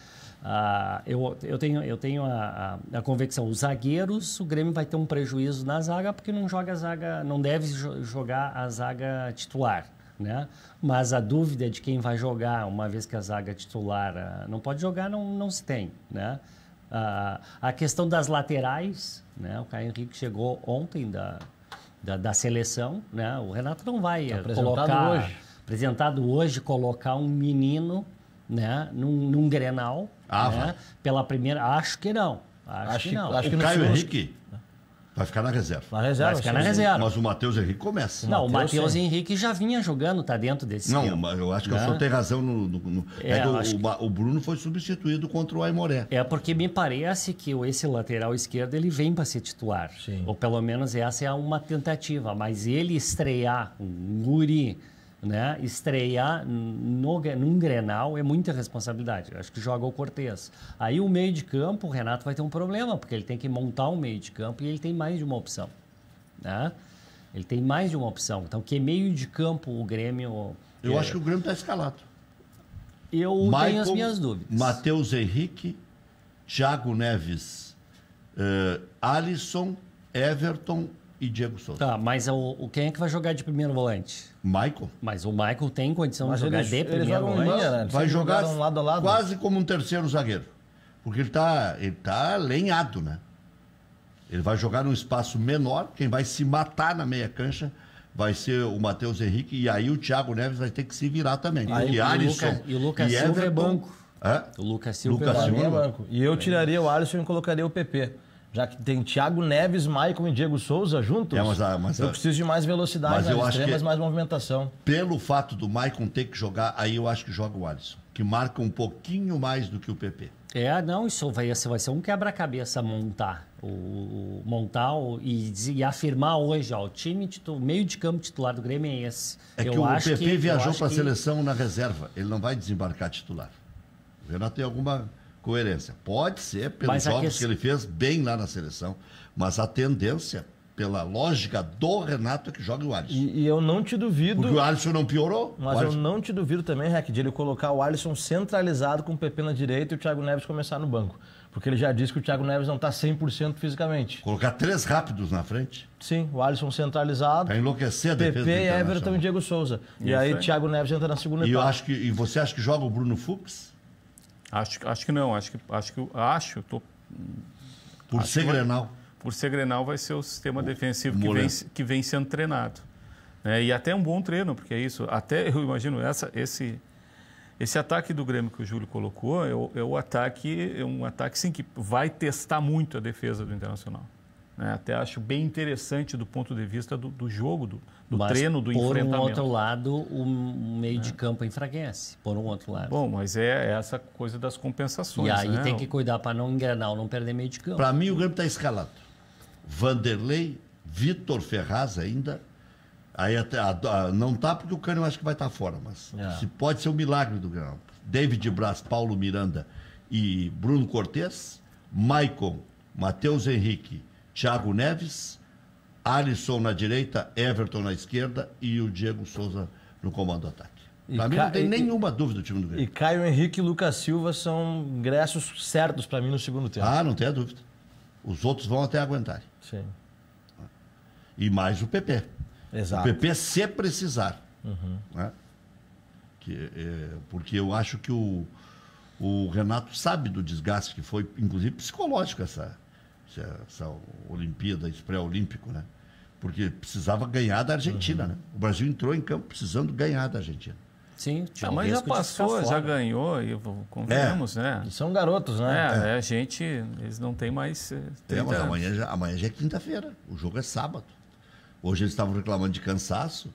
Eu tenho a convicção, os zagueiros, o Grêmio vai ter um prejuízo na zaga porque não deve jogar a zaga titular, né? Mas a dúvida de quem vai jogar, uma vez que a zaga titular não pode jogar, não se tem, né? A questão das laterais, né? O Caio Henrique chegou ontem da seleção, né? O Renato não vai apresentado hoje, colocar um menino, né? num Grenal, né? Pela primeira, acho que não. Acho que não. O Caio Henrique vai ficar na reserva. Vai ficar na reserva. Mas o Matheus Henrique começa. Não, o Matheus Henrique já vinha jogando, está dentro desse Não, esquema. mas eu acho que o senhor tem razão. O Bruno foi substituído contra o Aimoré. É porque me parece que esse lateral esquerdo ele vem para ser titular. Sim. Ou pelo menos essa é uma tentativa. Mas ele estrear um guri, né? Estrear num Grenal é muita responsabilidade. Eu acho que joga o Cortez. Aí o meio de campo, o Renato vai ter um problema, porque ele tem que montar um meio de campo e ele tem mais de uma opção, né? Ele tem mais de uma opção. Então, que meio de campo o Grêmio... Eu acho que o Grêmio está escalado. Eu tenho as minhas dúvidas. Matheus Henrique, Thiago Neves, Alisson, Everton e Diego Souza. Tá, mas quem é que vai jogar de primeiro volante? Michael. Mas o Michael tem condição de jogar de primeiro volante? Né? Vai jogar lado a lado. quase como um terceiro zagueiro. Porque ele tá lenhado, né? Ele vai jogar num espaço menor, quem vai se matar na meia cancha vai ser o Matheus Henrique e aí o Thiago Neves vai ter que se virar também. E o Lucas Silva é banco. O Lucas Silva é banco. E eu tiraria o Alisson e colocaria o PP. Já que tem Thiago Neves, Maicon e Diego Souza juntos, eu preciso de mais velocidade nas extremas, mais movimentação. Pelo fato do Maicon ter que jogar, aí eu acho que joga o Alisson, que marca um pouquinho mais do que o PP. Isso vai ser um quebra-cabeça montar e afirmar hoje, o time meio de campo titular do Grêmio é esse. É que o PP viajou para a seleção na reserva, ele não vai desembarcar titular. O Renato tem alguma coerência. Pode ser, pelos jogos que ele fez bem lá na seleção, mas a tendência, pela lógica do Renato, é que jogue o Alisson. E eu não te duvido... Porque o Alisson não piorou. Mas eu não te duvido também, Rec, de ele colocar o Alisson centralizado com o PP na direita e o Thiago Neves começar no banco. Porque ele já disse que o Thiago Neves não está 100% fisicamente. Colocar 3 rápidos na frente. Sim, o Alisson centralizado. Para enlouquecer a defesa PP, Everton e Diego Souza. E aí Thiago Neves entra na segunda etapa. E você acha que joga o Bruno Fux? Acho que não. Por ser Grenal. Por ser Grenal vai ser o sistema defensivo que vem sendo treinado. E até um bom treino, porque é isso. Até eu imagino esse ataque do Grêmio que o Júlio colocou é um ataque sim, que vai testar muito a defesa do Internacional. né? Até acho bem interessante do ponto de vista do jogo, do Mas, treino, do enfrentamento. Por um outro lado, o meio de campo enfraquece. Por um outro lado. Bom, mas é essa coisa das compensações. E aí né? tem que cuidar para não engrenar ou não perder meio de campo. Para mim, o Grêmio está escalado. Vanderlei, Vitor Ferraz ainda. Aí até, não tá porque o Cânio acho que vai estar fora, mas se pode ser um milagre do Grêmio. David Braz, Paulo Miranda e Bruno Cortez, Maicon, Matheus Henrique, Thiago Neves, Alisson na direita, Everton na esquerda e o Diego Souza no comando do ataque. Para mim não tem nenhuma dúvida do time do Grêmio. E Caio Henrique e Lucas Silva são ingressos certos para mim no segundo tempo. Ah, não tenha dúvida. Os outros vão até aguentarem. Sim. E mais o PP. Exato. O PP se precisar. Né? Porque eu acho que o Renato sabe do desgaste que foi, inclusive psicológico, essa Olimpíada, esse pré-olímpico, né? Porque precisava ganhar da Argentina, né? O Brasil entrou em campo precisando ganhar da Argentina. Sim, tinha mas já passou, já ganhou, e convenhamos, né? E são garotos, né? Eles não têm mais. Mas amanhã já é quinta-feira, o jogo é sábado. Hoje eles estavam reclamando de cansaço.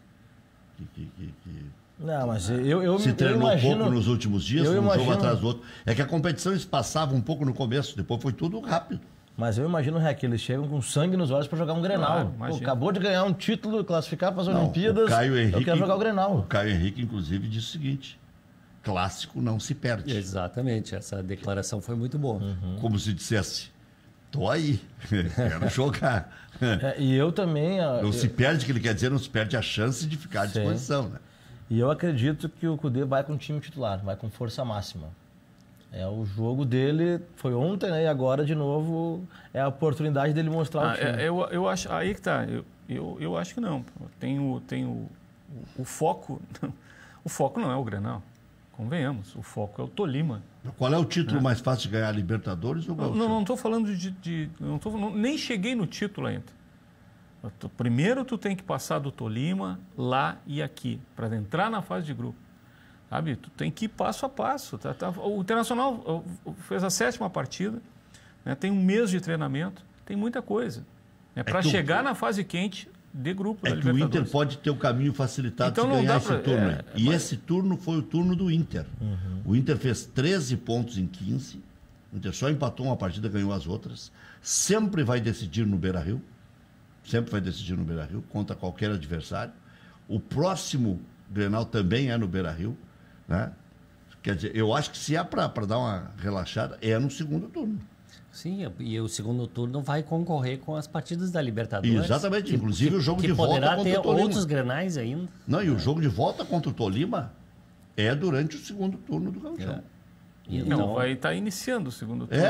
Não, mas eu se treinou imagino, pouco nos últimos dias, um imagino, jogo atrás do outro. É que a competição eles passavam um pouco no começo, depois foi tudo rápido. Mas eu imagino, que eles chegam com sangue nos olhos para jogar um Grenal. Pô, acabou de ganhar um título, classificar para as Olimpíadas, o Caio Henrique, eu quero jogar o Grenal. O Caio Henrique, inclusive, disse o seguinte: clássico não se perde. Exatamente, essa declaração foi muito boa. Como se dissesse, tô aí, quero jogar. E eu também... Não se perde, que ele quer dizer, não se perde a chance de ficar à disposição. Né? E eu acredito que o Cudê vai com o time titular, vai com força máxima. O jogo dele foi ontem, né? E agora, de novo, é a oportunidade dele mostrar o time. Eu acho, aí que tá. Eu acho que não. Tem o foco. O foco não é o Grenal. Convenhamos. O foco é o Tolima. Qual é o título mais fácil de ganhar, Libertadores ou Gaúcho? Não estou falando nem cheguei no título ainda. Primeiro tu tem que passar do Tolima, lá e aqui, para entrar na fase de grupo. Sabe? Tu tem que ir passo a passo. O Internacional fez a 7ª partida, né? Tem um mês de treinamento, tem muita coisa. Para chegar na fase quente de grupo da Libertadores. O Inter pode ter o caminho facilitado de ganhar esse turno. Esse turno foi o turno do Inter. O Inter fez 13 pontos em 15. O Inter só empatou uma partida, ganhou as outras. Sempre vai decidir no Beira-Rio. Sempre vai decidir no Beira-Rio, contra qualquer adversário. O próximo Grenal também é no Beira-Rio. Né? Quer dizer, eu acho que se é para dar uma relaxada, é no segundo turno. Sim, e o segundo turno vai concorrer com as partidas da Libertadores. Exatamente, inclusive o jogo de volta contra o Tolima. Que poderá ter outros Grenais ainda. Não, e o jogo de volta contra o Tolima é durante o segundo turno do Gauchão. Então, vai estar iniciando o segundo turno.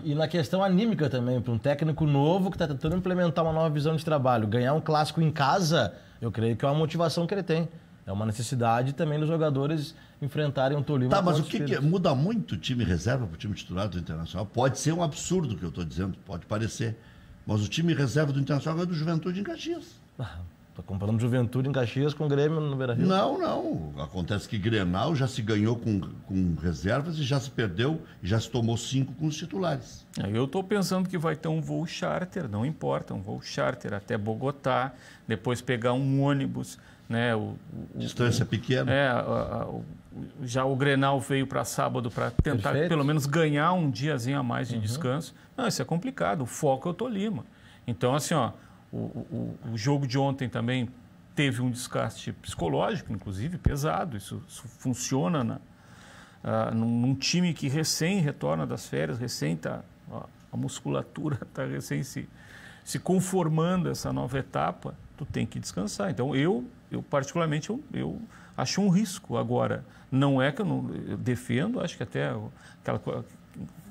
E na questão anímica também, para um técnico novo que está tentando implementar uma nova visão de trabalho, ganhar um clássico em casa, eu creio que é uma motivação que ele tem. É uma necessidade também dos jogadores enfrentarem um Tolima. Tá, mas o que muda muito o time reserva para o time titular do Internacional? Pode ser um absurdo o que eu estou dizendo, pode parecer. Mas o time reserva do Internacional é do Juventude em Caxias. Estou comparando Juventude em Caxias com o Grêmio no Beira-Rio. Não. Acontece que Grenal já se ganhou com reservas e já se perdeu e já se tomou 5 com os titulares. Eu estou pensando que vai ter um voo charter, não importa, um voo charter até Bogotá, depois pegar um ônibus, né? Distância pequena. Já o Grenal veio para sábado para tentar pelo menos ganhar um diazinho a mais de descanso. Não, isso é complicado, o foco é o Tolima. Então, assim, o jogo de ontem também teve um desgaste psicológico, inclusive, pesado. Isso funciona num time que recém retorna das férias, a musculatura está recém se conformando a essa nova etapa, tu tem que descansar. Então, eu particularmente, eu acho um risco. Agora, não é que eu defendo, acho que até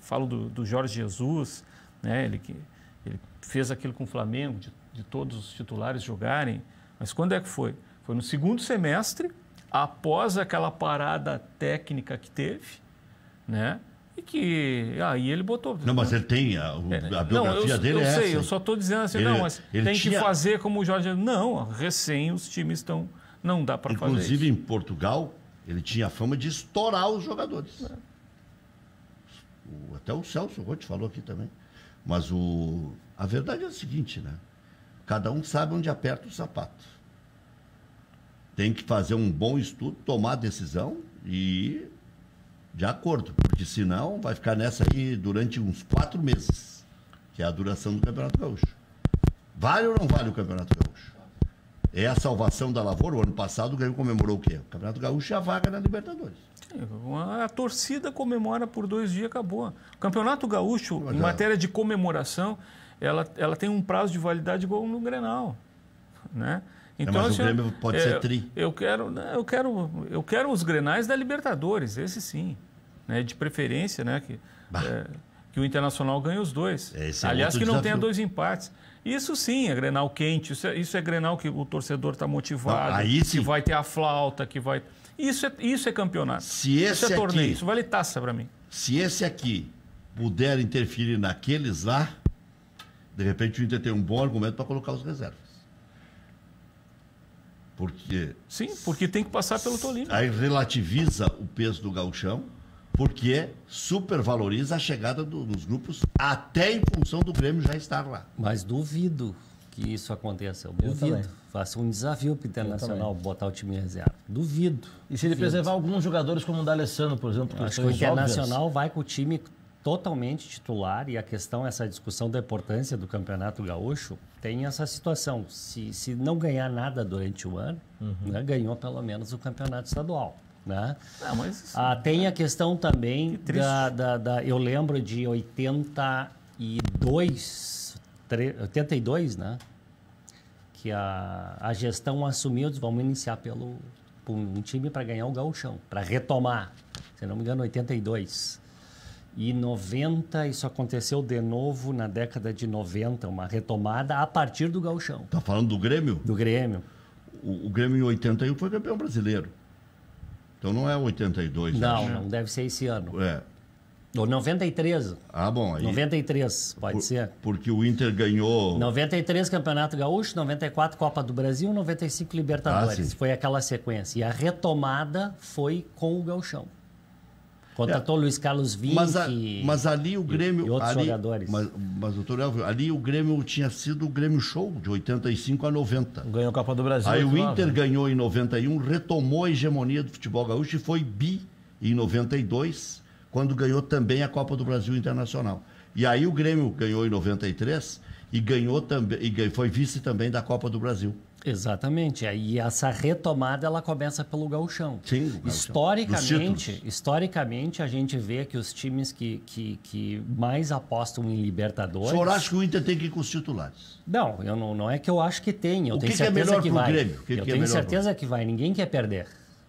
falo do Jorge Jesus, né? Ele fez aquilo com o Flamengo, de todos os titulares jogarem, mas quando é que foi? Foi no segundo semestre, após aquela parada técnica que teve, né? E que aí ele botou... Não, mas ele tem, a biografia dele é essa. Eu sei, eu só estou dizendo assim, mas tem que fazer como o Jorge... Não, recém os times estão... Não dá para fazer isso. Inclusive em Portugal, ele tinha a fama de estourar os jogadores. Até o Celso Rotti falou aqui também. Mas A verdade é o seguinte, né? Cada um sabe onde aperta o sapato. Tem que fazer um bom estudo, tomar a decisão e de acordo, porque senão vai ficar nessa aí durante uns 4 meses, que é a duração do Campeonato Gaúcho. Vale ou não vale o Campeonato Gaúcho? É a salvação da lavoura. O ano passado o Grêmio comemorou o quê? O Campeonato Gaúcho e a vaga na Libertadores. A torcida comemora por 2 dias, acabou. O Campeonato Gaúcho, em matéria de comemoração, ela tem um prazo de validade igual no Grenal, né? Então, mas assim, o Grêmio pode ser tri. Eu quero os Grenais da Libertadores, esse sim, né? De preferência, né? Que o Internacional ganhe os 2. Aliás, que não tenha 2 empates. Isso sim é Grenal quente, isso é Grenal que o torcedor está motivado, não, aí sim. Que vai ter a flauta, que vai... Isso é campeonato. Isso é torneio, isso vale taça para mim. Se esse aqui puder interferir naqueles lá, de repente o Inter tem um bom argumento para colocar os reservas. Porque... Sim, porque tem que passar pelo Tolima. Aí relativiza o peso do gauchão, porque supervaloriza a chegada dos grupos, até em função do Grêmio já estar lá. Mas duvido que isso aconteça. Eu duvido. Faça um desafio para o Internacional botar o time em reserva. Duvido. E se ele preservar alguns jogadores como o D'Alessandro, por exemplo? Acho que o Internacional vai com o time totalmente titular, e a questão, essa discussão da importância do Campeonato Gaúcho, tem essa situação. Se não ganhar nada durante o ano, né, ganhou pelo menos o Campeonato Estadual. Né? Não, mas... tem a questão também eu lembro de 82, né? Que a gestão assumiu, vamos iniciar por um time para ganhar o Gauchão, para retomar, se não me engano, 82. E 90, isso aconteceu de novo na década de 90, uma retomada a partir do Gauchão. Tá falando do Grêmio? Do Grêmio. O Grêmio em 81 foi campeão brasileiro. Então não é 82. Não, não deve ser esse ano. É. Ou 93. Ah, bom. Aí, 93, pode ser. Porque o Inter ganhou... 93 Campeonato Gaúcho, 94 Copa do Brasil, 95 Libertadores. Foi aquela sequência. E a retomada foi com o Gauchão. Contratou Luiz Carlos Vinck mas ali o Grêmio... E outros jogadores. Mas, doutor Elvio, ali o Grêmio tinha sido o Grêmio Show, de 85 a 90. Ganhou a Copa do Brasil. Aí o Inter ganhou em 91, retomou a hegemonia do futebol gaúcho e foi bi em 92, quando ganhou também a Copa do Brasil Internacional. E aí o Grêmio ganhou em 93 e ganhou também, e foi vice também da Copa do Brasil. Exatamente. E essa retomada ela começa pelo Gauchão. Sim, o Gauchão. Historicamente, a gente vê que os times que mais apostam em Libertadores... O senhor acha que o Inter tem que ir com os titulares? Não, não é que eu acho que tem. Eu tenho certeza que vai. Eu tenho certeza que vai. Ninguém quer perder.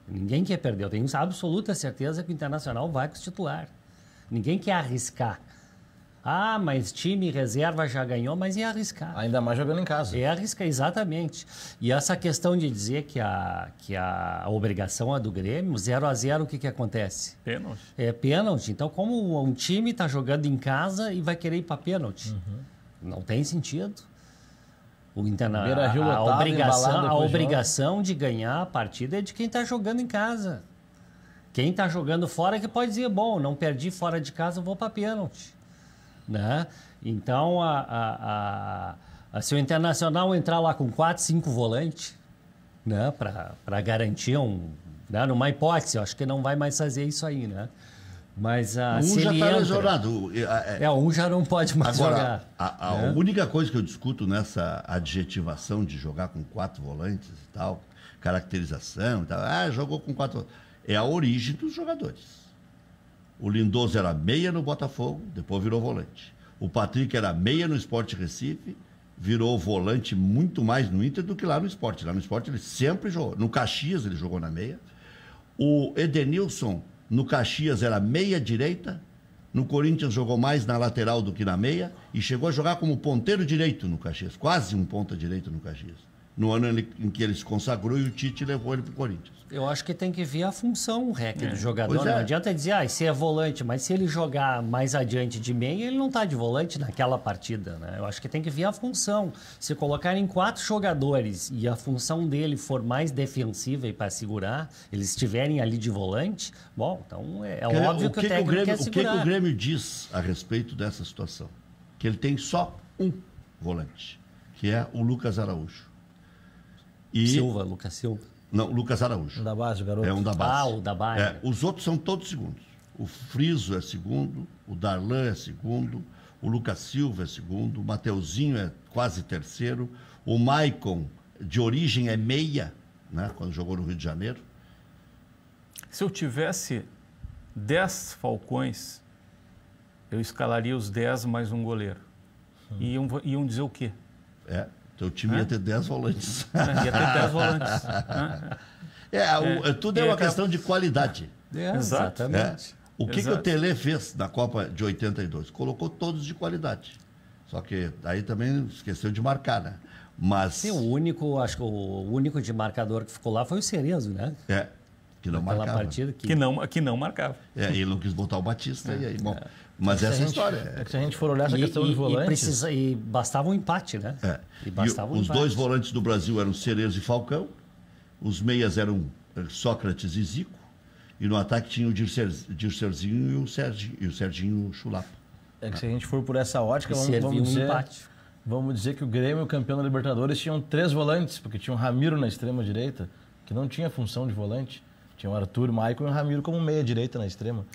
Ninguém quer perder. Eu tenho absoluta certeza que o Internacional vai com os titulares. Ninguém quer arriscar. Ah, mas time reserva já ganhou, mas ia arriscar. Ainda mais jogando em casa. É arriscar, exatamente. E essa questão de dizer que a obrigação é do Grêmio, 0-0, o que acontece? Pênalti. É pênalti. Então, como um time está jogando em casa e vai querer ir para pênalti? Não tem sentido. A obrigação de ganhar a partida é de quem está jogando em casa. Quem está jogando fora que pode dizer, bom, não perdi fora de casa, eu vou para pênalti. Né? Então, se o Internacional entrar lá com 4, 5 volantes, né, para garantir numa hipótese, eu acho que não vai mais fazer isso aí, né? Mas um já está lesionado. Um já não pode mais jogar. A única coisa que eu discuto nessa adjetivação de jogar com 4 volantes e tal, caracterização e tal, jogou com 4 volantes, é a origem dos jogadores. O Lindoso era meia no Botafogo, depois virou volante. O Patrick era meia no Sport Recife, virou volante muito mais no Inter do que lá no Sport. Lá no Sport ele sempre jogou. No Caxias ele jogou na meia. O Edenilson no Caxias era meia direita. No Corinthians jogou mais na lateral do que na meia. E chegou a jogar como ponteiro direito no Caxias. Quase um ponta direito no Caxias. No ano em que ele se consagrou e o Tite levou ele para o Corinthians. Eu acho que tem que ver a função do jogador. Não adianta dizer, esse é volante, mas se ele jogar mais adiante de meia, ele não está de volante naquela partida. Né? Eu acho que tem que ver a função. Se colocarem 4 jogadores e a função dele for mais defensiva e para segurar, eles estiverem ali de volante, bom, então é óbvio que o técnico quer segurar. O que o Grêmio diz a respeito dessa situação? Que ele tem só um volante, que é o Lucas Araújo. Lucas Silva. Não, Lucas Araújo. Um da base, o garoto. É um da base. O da base. Os outros são todos segundos. O Friso é segundo, o Darlan é segundo, o Lucas Silva é segundo, o Mateuzinho é quase terceiro, o Maicon, de origem, é meia, né, quando jogou no Rio de Janeiro. Se eu tivesse 10 falcões, eu escalaria os 10 mais um goleiro. E iam dizer o quê? Teu time ia ter 10 volantes. Ia ter 10 volantes. Tudo é uma questão de qualidade. Exatamente. O que o Tele fez na Copa de 82? Colocou todos de qualidade. Só que aí também esqueceu de marcar, né? Mas... Sim, acho que o único de marcador que ficou lá foi o Cerezo, né? Que não Aquela marcava. partida que não marcava. Ele não quis botar o Batista. E aí, bom, mas essa história... Se a gente for olhar essa questão de volantes... E bastava um empate, né? Os dois volantes do Brasil eram Cerezo e Falcão. Os meias eram Sócrates e Zico. E no ataque tinha o Dircerzinho e o Serginho Chulapa. Se a gente for por essa ótica, vamos dizer que o Grêmio, campeão da Libertadores, tinham 3 volantes, porque tinha o Ramiro na extrema direita, que não tinha função de volante. Tinha o Arthur, o Maicon e o Ramiro como meia direita na extrema.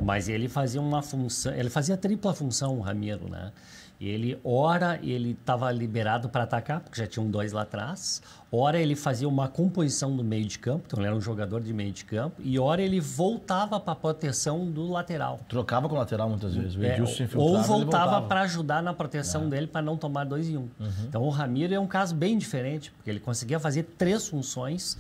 Mas ele fazia uma função, ele fazia tripla função, o Ramiro, né? Ele estava liberado para atacar, porque já tinham 2 lá atrás. Ora ele fazia uma composição do meio de campo, então ele era um jogador de meio de campo. E ora ele voltava para a proteção do lateral. Trocava com o lateral muitas vezes. O Edilson se infiltrava, ou voltava para ajudar na proteção dele para não tomar 2 em 1. Então o Ramiro é um caso bem diferente, porque ele conseguia fazer 3 funções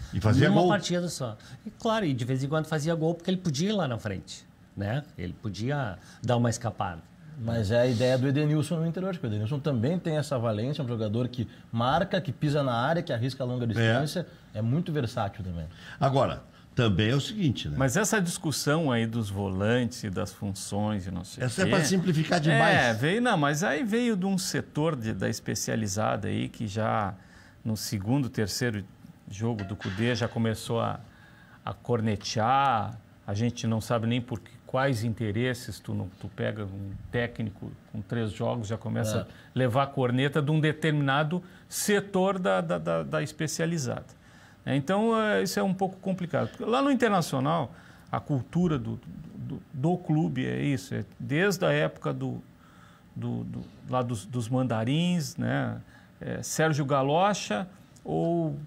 numa partida só. E claro, e de vez em quando fazia gol, porque ele podia ir lá na frente, né? Ele podia dar uma escapada. Mas é a ideia do Edenilson no interior, porque o Edenilson também tem essa valência, é um jogador que marca, que pisa na área, que arrisca a longa distância, é muito versátil também. Agora, também é o seguinte, né? Mas essa discussão aí dos volantes e das funções e não sei o quê... Essa é para simplificar demais. Mas aí veio de um setor da especializada aí que já no segundo, terceiro jogo do Cudê já começou a cornetear, a gente não sabe nem por quais interesses tu pega um técnico com 3 jogos, já começa a levar a corneta de um determinado setor da especializada. Então, isso é um pouco complicado. Porque lá no Internacional, a cultura do clube é isso, desde a época lá dos mandarins, né? Sérgio Galocha ou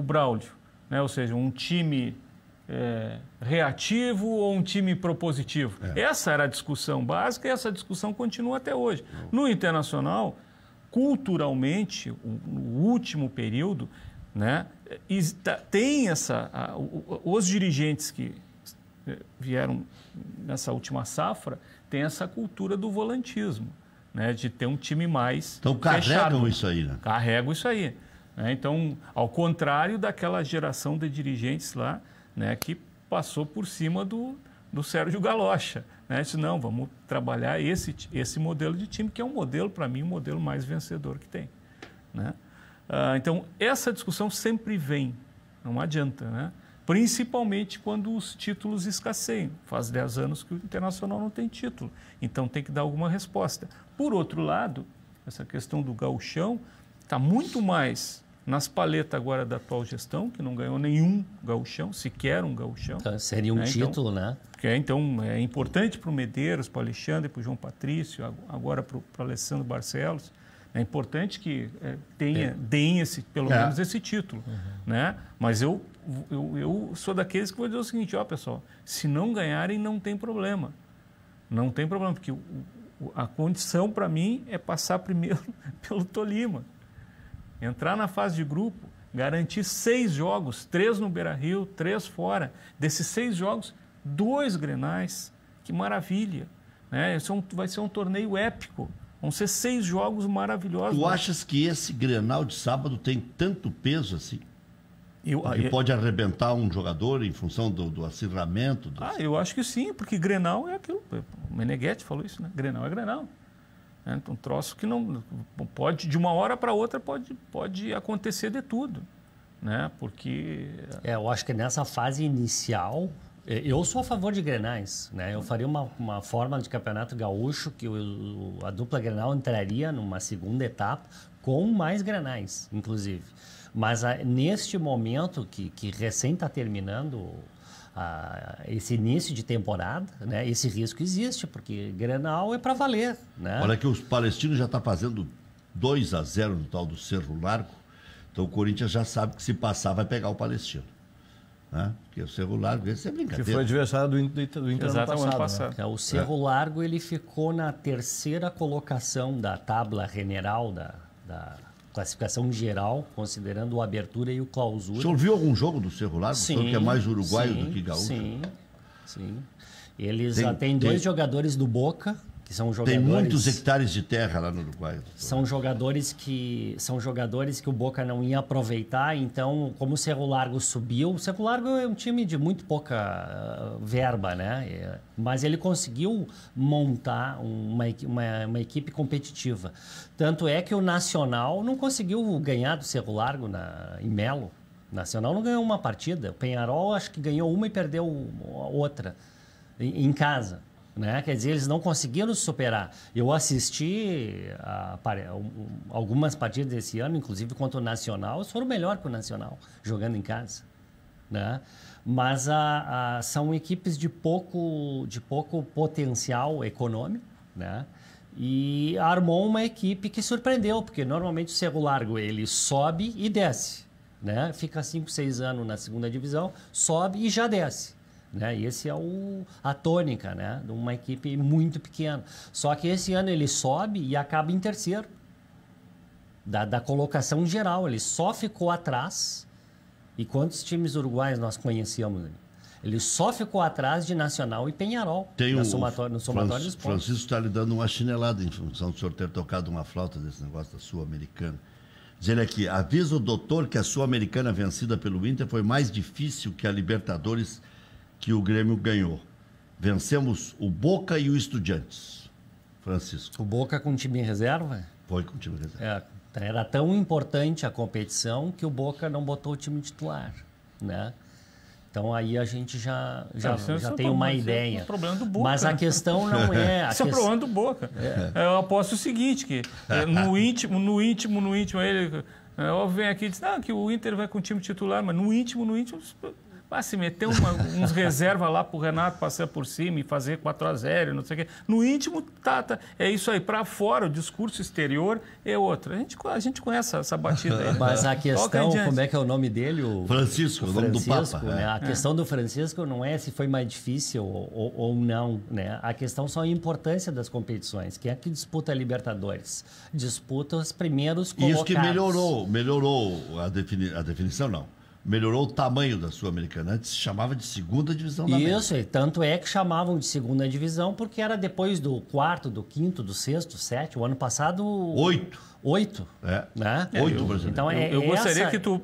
Braulio, né? Ou seja, um time... reativo ou um time propositivo. Essa era a discussão básica e essa discussão continua até hoje. No Internacional, culturalmente, no último período, né, tem os dirigentes que vieram nessa última safra têm essa cultura do volantismo, né, de ter um time mais então fechado. Carregam isso aí, né? Carregam isso aí. Então, ao contrário daquela geração de dirigentes lá, né, que passou por cima do Sérgio Galocha. Né? Disse, não, vamos trabalhar esse modelo de time, que é um modelo, para mim, o modelo mais vencedor que tem. Né? Então, essa discussão sempre vem, não adianta, né? Principalmente quando os títulos escasseiam. Faz 10 anos que o Internacional não tem título, então tem que dar alguma resposta. Por outro lado, essa questão do gauchão está muito mais... nas paletas agora da atual gestão, que não ganhou nenhum gauchão, sequer um gauchão. Então, seria um título, né? Então, é importante para o Medeiros, para o Alexandre, para o João Patrício, agora para o Alessandro Barcelos. É importante que deem pelo menos esse título. Né? Mas eu sou daqueles que vou dizer o seguinte, pessoal, se não ganharem, não tem problema. Não tem problema, porque a condição para mim é passar primeiro pelo Tolima. Entrar na fase de grupo, garantir 6 jogos, 3 no Beira-Rio, 3 fora. Desses 6 jogos, 2 Grenais. Que maravilha. Né? Vai ser um torneio épico. Vão ser 6 jogos maravilhosos. Tu achas que esse Grenal de sábado tem tanto peso assim? Que pode arrebentar um jogador em função do acirramento? Eu acho que sim, porque Grenal é aquilo. O Meneghetti falou isso, né? Grenal é Grenal. Um troço que não pode, de uma hora para outra, pode acontecer de tudo, né? Porque... eu acho que nessa fase inicial, Eu sou a favor de grenais, né? Eu faria uma forma de campeonato gaúcho que a dupla Grenal entraria numa segunda etapa com mais grenais, inclusive. Mas neste momento que recém está terminando esse início de temporada, né? Esse risco existe, porque Grenal é para valer, né? Olha que os palestinos já estão fazendo 2-0 no tal do Cerro Largo, então o Corinthians já sabe que se passar vai pegar o Palestino. Né? Porque o Cerro Largo, esse é brincadeira. Que foi adversário do Inter ano passado. Né? O Cerro Largo ele ficou na terceira colocação da tabela general, da classificação geral, considerando o abertura e o clausura. O senhor viu algum jogo do Cerro Largo? Sim, o senhor que é mais uruguaio do que gaúcho? Sim. Eles têm dois jogadores do Boca, que são jogadores... Tem muitos hectares de terra lá no Uruguai. São jogadores que o Boca não ia aproveitar, então, como o Cerro Largo subiu... O Cerro Largo é um time de muito pouca verba, né? Mas ele conseguiu montar uma equipe competitiva. Tanto é que o Nacional não conseguiu ganhar do Cerro Largo em Melo. O Nacional não ganhou uma partida. O Peñarol acho que ganhou uma e perdeu outra em casa. Né? Quer dizer, eles não conseguiram superar. Eu assisti algumas partidas desse ano, inclusive contra o Nacional, eles foram melhor que o Nacional, jogando em casa. Né? Mas são equipes de pouco potencial econômico, né? E armou uma equipe que surpreendeu, porque normalmente o Cerro Largo ele sobe e desce. Né? Fica 5, 6 anos na segunda divisão, sobe e já desce. Né? E esse é a tônica, né? De uma equipe muito pequena. Só que esse ano ele sobe e acaba em terceiro da colocação geral. Ele só ficou atrás. E quantos times uruguaios nós conhecíamos? Ele só ficou atrás de Nacional e Peñarol no somatório dos pontos. Francisco está lhe dando uma chinelada em função do senhor ter tocado uma flauta desse negócio da Sul-Americana. Diz ele aqui, avisa o doutor que a Sul-Americana vencida pelo Inter foi mais difícil que a Libertadores que o Grêmio ganhou. Vencemos o Boca e o Estudiantes. Francisco. O Boca com time em reserva? Foi com time em reserva. Era tão importante a competição que o Boca não botou o time titular, né? Então aí a gente já tem uma ideia. É o problema do Boca. Mas a questão não é... Esse é o problema do Boca. Eu aposto o seguinte, que no íntimo, ele vem aqui e diz que o Inter vai com o time titular, mas no íntimo... se meter uns reservas lá pro Renato passar por cima e fazer 4-0, não sei o quê. No íntimo, é isso aí. Para fora, o discurso exterior é outro. A gente conhece essa batida aí. Mas a questão, como é que é o nome dele? Francisco, o nome do Papa. Né? A questão do Francisco não é se foi mais difícil ou não. Né? A questão só é a importância das competições. Quem é que disputa a Libertadores? Disputa os primeiros colocados. Isso que melhorou a definição, não. Melhorou o tamanho da Sul-Americana. Antes se chamava de segunda divisão da América. Isso, tanto é que chamavam de segunda divisão, porque era depois do quarto, do quinto, do sexto, sétimo. O ano passado... 8. Né? 8 brasileiros. Então, eu gostaria que tu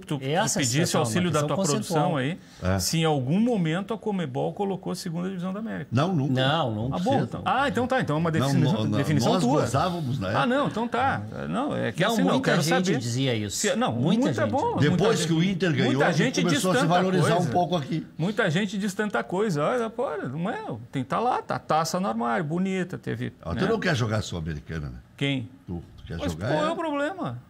pedisse auxílio da tua produção aí, se em algum momento a Comebol colocou segunda divisão da América. Não, nunca. Não. Bom, então tá. Então é uma definição nós tua. Nós gozávamos, né? Não, então tá. Não, é que assim, muita não, quero gente saber. dizia isso. Muita gente. Bom, depois que o Inter ganhou, a gente começou a se valorizar um pouco aqui. Muita gente diz tanta coisa. Olha, pô, não é, tem que estar lá, tá taça no armário, bonita, teve. Tu não quer jogar Sul-Americana, né? Quem? Tu quer Mas jogar? qual é o problema?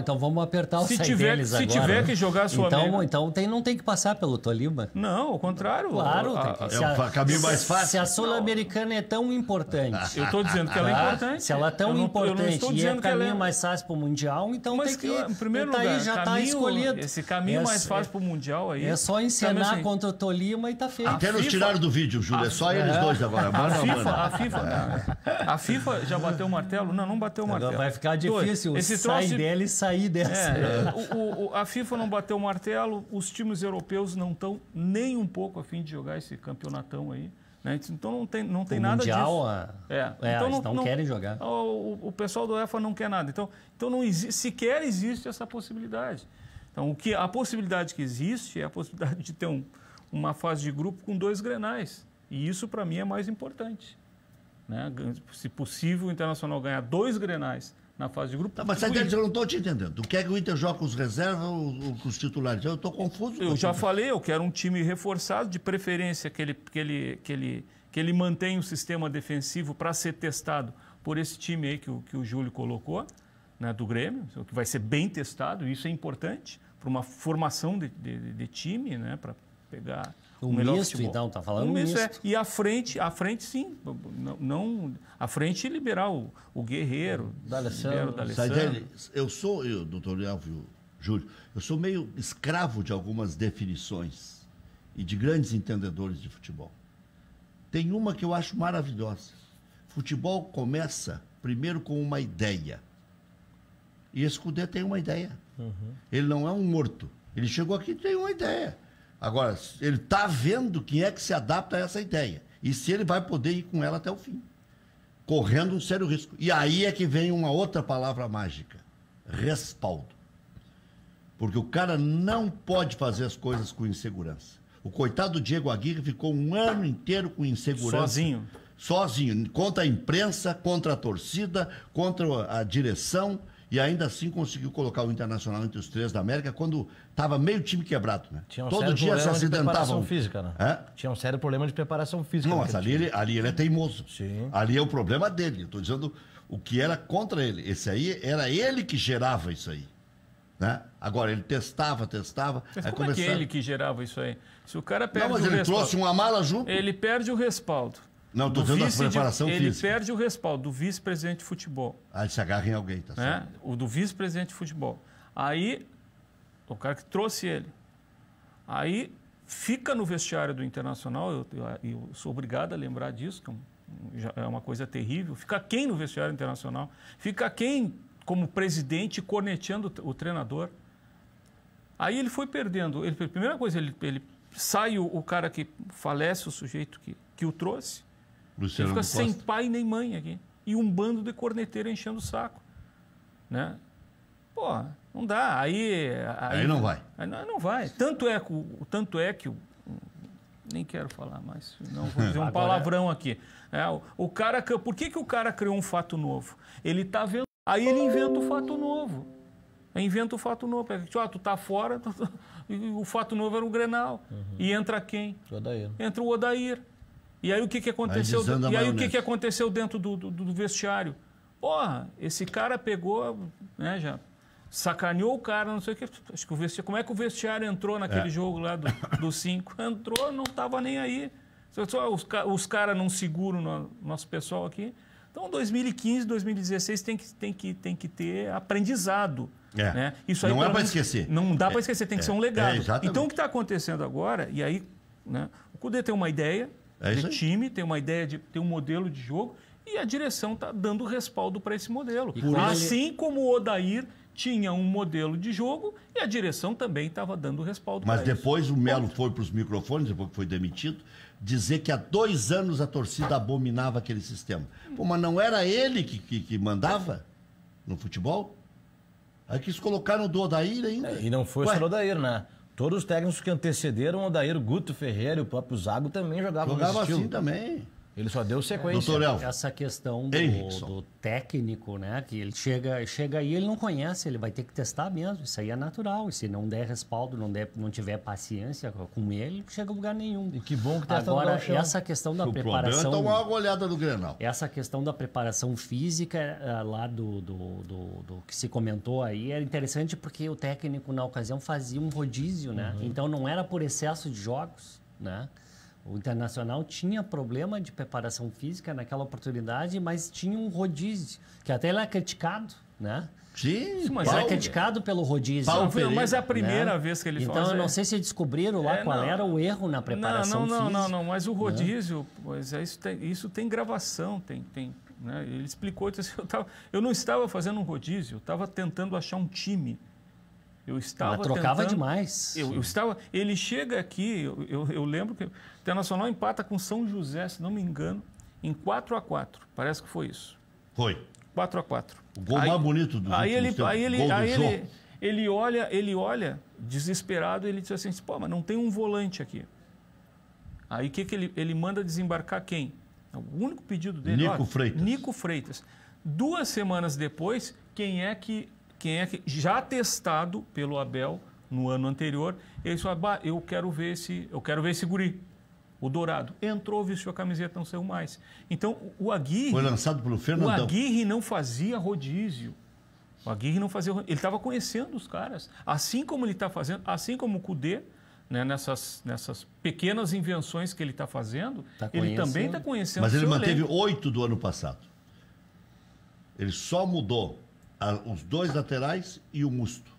Então vamos apertar o sair deles agora. Se tiver que jogar a sua Então não tem que passar pelo Tolima. Não, ao contrário. Claro. É o caminho mais fácil. Se a Sul-Americana é tão importante... Eu estou dizendo que ela é importante. Se ela é tão importante e é o caminho mais fácil para o Mundial, então tem que... Em primeiro lugar, já está escolhido. Esse caminho mais fácil para o Mundial aí... É só encenar contra o Tolima e está feito. Até nos tiraram do vídeo, Júlio. É só eles dois agora. A FIFA já bateu o martelo? Não bateu o martelo. Vai ficar difícil sair dela e sair dessa. A FIFA não bateu o martelo, os times europeus não estão nem um pouco a fim de jogar esse campeonatão aí. Né? Então não tem nada mundial, disso. Então não querem jogar. O pessoal do UEFA não quer nada. Então não sequer existe essa possibilidade. Então a possibilidade que existe é a possibilidade de ter uma fase de grupo com 2 grenais. E isso para mim é mais importante. Né? Se possível o Internacional ganhar 2 grenais na fase de grupo. Tá, mas eu não estou te entendendo. Tu quer que o Inter jogue com os reservas ou com os titulares? Eu estou confuso. Eu já falei, eu quero um time reforçado, de preferência que ele mantenha o sistema defensivo para ser testado por esse time aí que o Júlio colocou, né, do Grêmio, que vai ser bem testado, e isso é importante para uma formação de time, né, para pegar o melhor misto, futebol. então, tá falando misto. E a frente sim, a frente liberar o Guerreiro, D'Alessandro. Doutor Elvio, Júlio, eu sou meio escravo de algumas definições e de grandes entendedores de futebol. Tem uma que eu acho maravilhosa. Futebol começa primeiro com uma ideia. E esse Cudê tem uma ideia. Ele não é um morto. Ele chegou aqui e tem uma ideia. Agora, ele está vendo quem é que se adapta a essa ideia. E se ele vai poder ir com ela até o fim. Correndo um sério risco. E aí é que vem uma outra palavra mágica. Respaldo. Porque o cara não pode fazer as coisas com insegurança. O coitado do Diego Aguirre ficou um ano inteiro com insegurança. Sozinho. Contra a imprensa, contra a torcida, contra a direção. E ainda assim conseguiu colocar o Internacional entre os 3 da América quando estava meio time quebrado, né? Todo dia se acidentavam. Física, né? Tinha um sério problema de preparação física. Não, mas ali ele é teimoso. Sim. Ali é o problema dele. Estou dizendo o que era contra ele. Esse aí, era ele que gerava isso aí. Né? Agora, ele testava. Mas como é que é ele que gerava isso aí? Se o cara perde mas ele trouxe uma mala junto. Ele perde o respaldo. Não, estou dizendo a preparação física. Ele perde o respaldo do vice-presidente de futebol. Aí ele se agarra em alguém, tá certo? O do vice-presidente de futebol. Aí, o cara que trouxe ele. Aí, fica no vestiário do Internacional, eu sou obrigado a lembrar disso, que é uma coisa terrível. Fica quem no vestiário internacional? Fica quem como presidente corneteando o treinador? Aí ele foi perdendo. Primeira coisa, ele sai o cara que falece, o sujeito que o trouxe. Luciano ele fica sem pai nem mãe aqui. E um bando de corneteiro enchendo o saco. Né? Pô, não dá. Aí não vai. Aí não vai. Tanto é que nem quero falar mais, não vou dizer um palavrão aqui. O cara, por que o cara criou um fato novo? Ele tá vendo. Aí ele inventa o fato novo. Tu tá fora, o fato novo era o Grenal. E entra quem? Entra o Odair. E aí o que aconteceu? Que aconteceu dentro do vestiário? Porra, esse cara pegou, né, já sacaneou o cara, não sei o que. Acho que o vestiário, como é que o vestiário entrou naquele jogo lá do 5? Entrou, não estava nem aí. Os caras não seguram o nosso pessoal aqui. Então, 2015, 2016 tem que ter aprendizado. Né? Isso aí, não é para esquecer. Não dá para esquecer, tem que ser um legado. Então, o que está acontecendo agora, e aí, né, o Cudê tem uma ideia de time, tem uma ideia de ter um modelo de jogo, e a direção está dando respaldo para esse modelo. Assim como o Odair tinha um modelo de jogo e a direção também estava dando respaldo para isso. Mas depois o Melo foi para os microfones, depois que foi demitido, dizer que há 2 anos a torcida abominava aquele sistema. Pô, mas não era ele que mandava no futebol? Aí quis colocar no do Odair ainda. E não foi só o Odair, né? Todos os técnicos que antecederam o Odair, Guto Ferreira e o próprio Zago também jogavam Jogava assim também. Ele só deu sequência. Essa questão do técnico, né? Que ele chega aí, ele não conhece, ele vai ter que testar mesmo. Isso aí é natural. E se não der respaldo, não tiver paciência com ele, não chega a lugar nenhum. E que bom que testa agora, essa questão da preparação. Então, uma olhada no Grenal. Essa questão da preparação física lá do que se comentou aí era interessante porque o técnico, na ocasião, fazia um rodízio, né? Então não era por excesso de jogos, né? O Internacional tinha problema de preparação física naquela oportunidade, mas tinha um rodízio, que até ele é criticado, né? Sim, mas é criticado pelo rodízio. Mas é a primeira vez que ele faz. Então, eu não sei se descobriram lá qual era o erro na preparação física. Não, mas o rodízio, pois isso tem gravação, né? Ele explicou, disse assim, eu não estava fazendo um rodízio, eu estava tentando achar um time. Mas trocava demais. Ele chega aqui, eu lembro que o Internacional empata com São José, se não me engano, em 4-4. Parece que foi isso. Foi. 4-4. O gol mais bonito do ele olha desesperado, ele diz assim, pô, mas não tem um volante aqui. Aí o que ele manda desembarcar quem? O único pedido dele, Nico Freitas. Nico Freitas. 2 semanas depois, quem é que já testado pelo Abel no ano anterior, ele disse, eu quero ver esse guri, o Dourado. Entrou, vestiu a camiseta, não saiu mais. Então, o Aguirre... Foi lançado pelo Fernandão. O Aguirre não fazia rodízio. Ele estava conhecendo os caras. Assim como ele está fazendo, assim como o Kudê, né, nessas pequenas invenções que ele está fazendo, ele também está conhecendo. Mas ele manteve elenco. 8 do ano passado. Ele só mudou os 2 laterais e o Musto.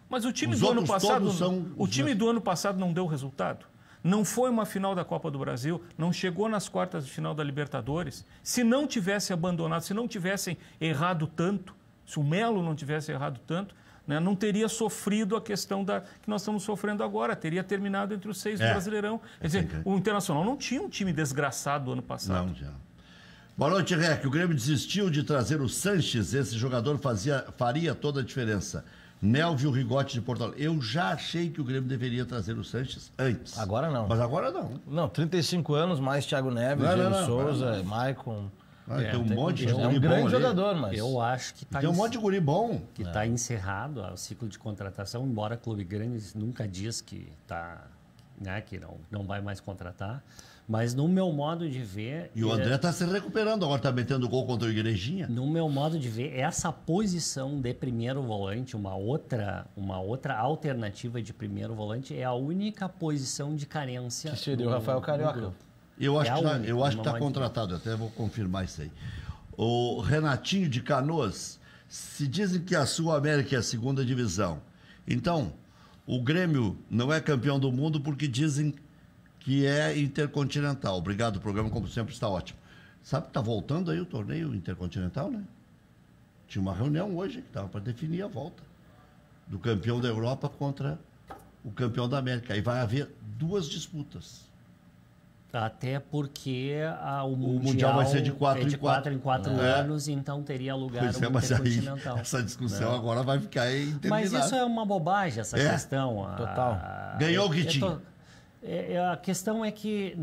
Mas o time Os do ano outros passado, todos são o os time mesmos. do ano passado não deu resultado. Não foi uma final da Copa do Brasil, não chegou nas quartas de final da Libertadores. Se não tivesse abandonado, se não tivessem errado tanto, se o Melo não tivesse errado tanto, né, não teria sofrido a questão que nós estamos sofrendo agora. Teria terminado entre os 6 do Brasileirão. Quer dizer, o Internacional não tinha um time desgraçado ano passado. Não, já. Boa noite, Rec. O Grêmio desistiu de trazer o Sanches. Esse jogador faria toda a diferença. Nelvio Rigotti de Porto Alegre. Eu já achei que o Grêmio deveria trazer o Sanches antes. Agora não. Mas agora não. Não, 35 anos, mais Thiago Neves, Diego Souza, Maicon. Tem um monte de É um guri bom grande ali. jogador, mas... Eu acho que está Tem um monte de guri bom. encerrado o ciclo de contratação, embora Clube Grande nunca diz que que não vai mais contratar. Mas no meu modo de ver... E o André está se recuperando, agora está metendo gol contra o Igrejinha. No meu modo de ver, essa posição de primeiro volante, uma outra alternativa de primeiro volante, é a única posição de carência. Que seria o Rafael Carioca. Eu acho que está única, contratado, até vou confirmar isso aí. O Renatinho de Canoas, se dizem que a Sul América é a segunda divisão, então o Grêmio não é campeão do mundo porque dizem que é intercontinental. Obrigado, o programa, como sempre, está ótimo. Sabe que está voltando aí o torneio intercontinental, né? Tinha uma reunião hoje que estava para definir a volta do campeão da Europa contra o campeão da América. Aí vai haver 2 disputas. Até porque o Mundial vai ser de 4 em 4 anos, então teria lugar Pois é, o mas aí, intercontinental. essa discussão agora vai ficar interminável. Mas isso é uma bobagem, essa questão. Total. Ganhou o que tinha. A questão é que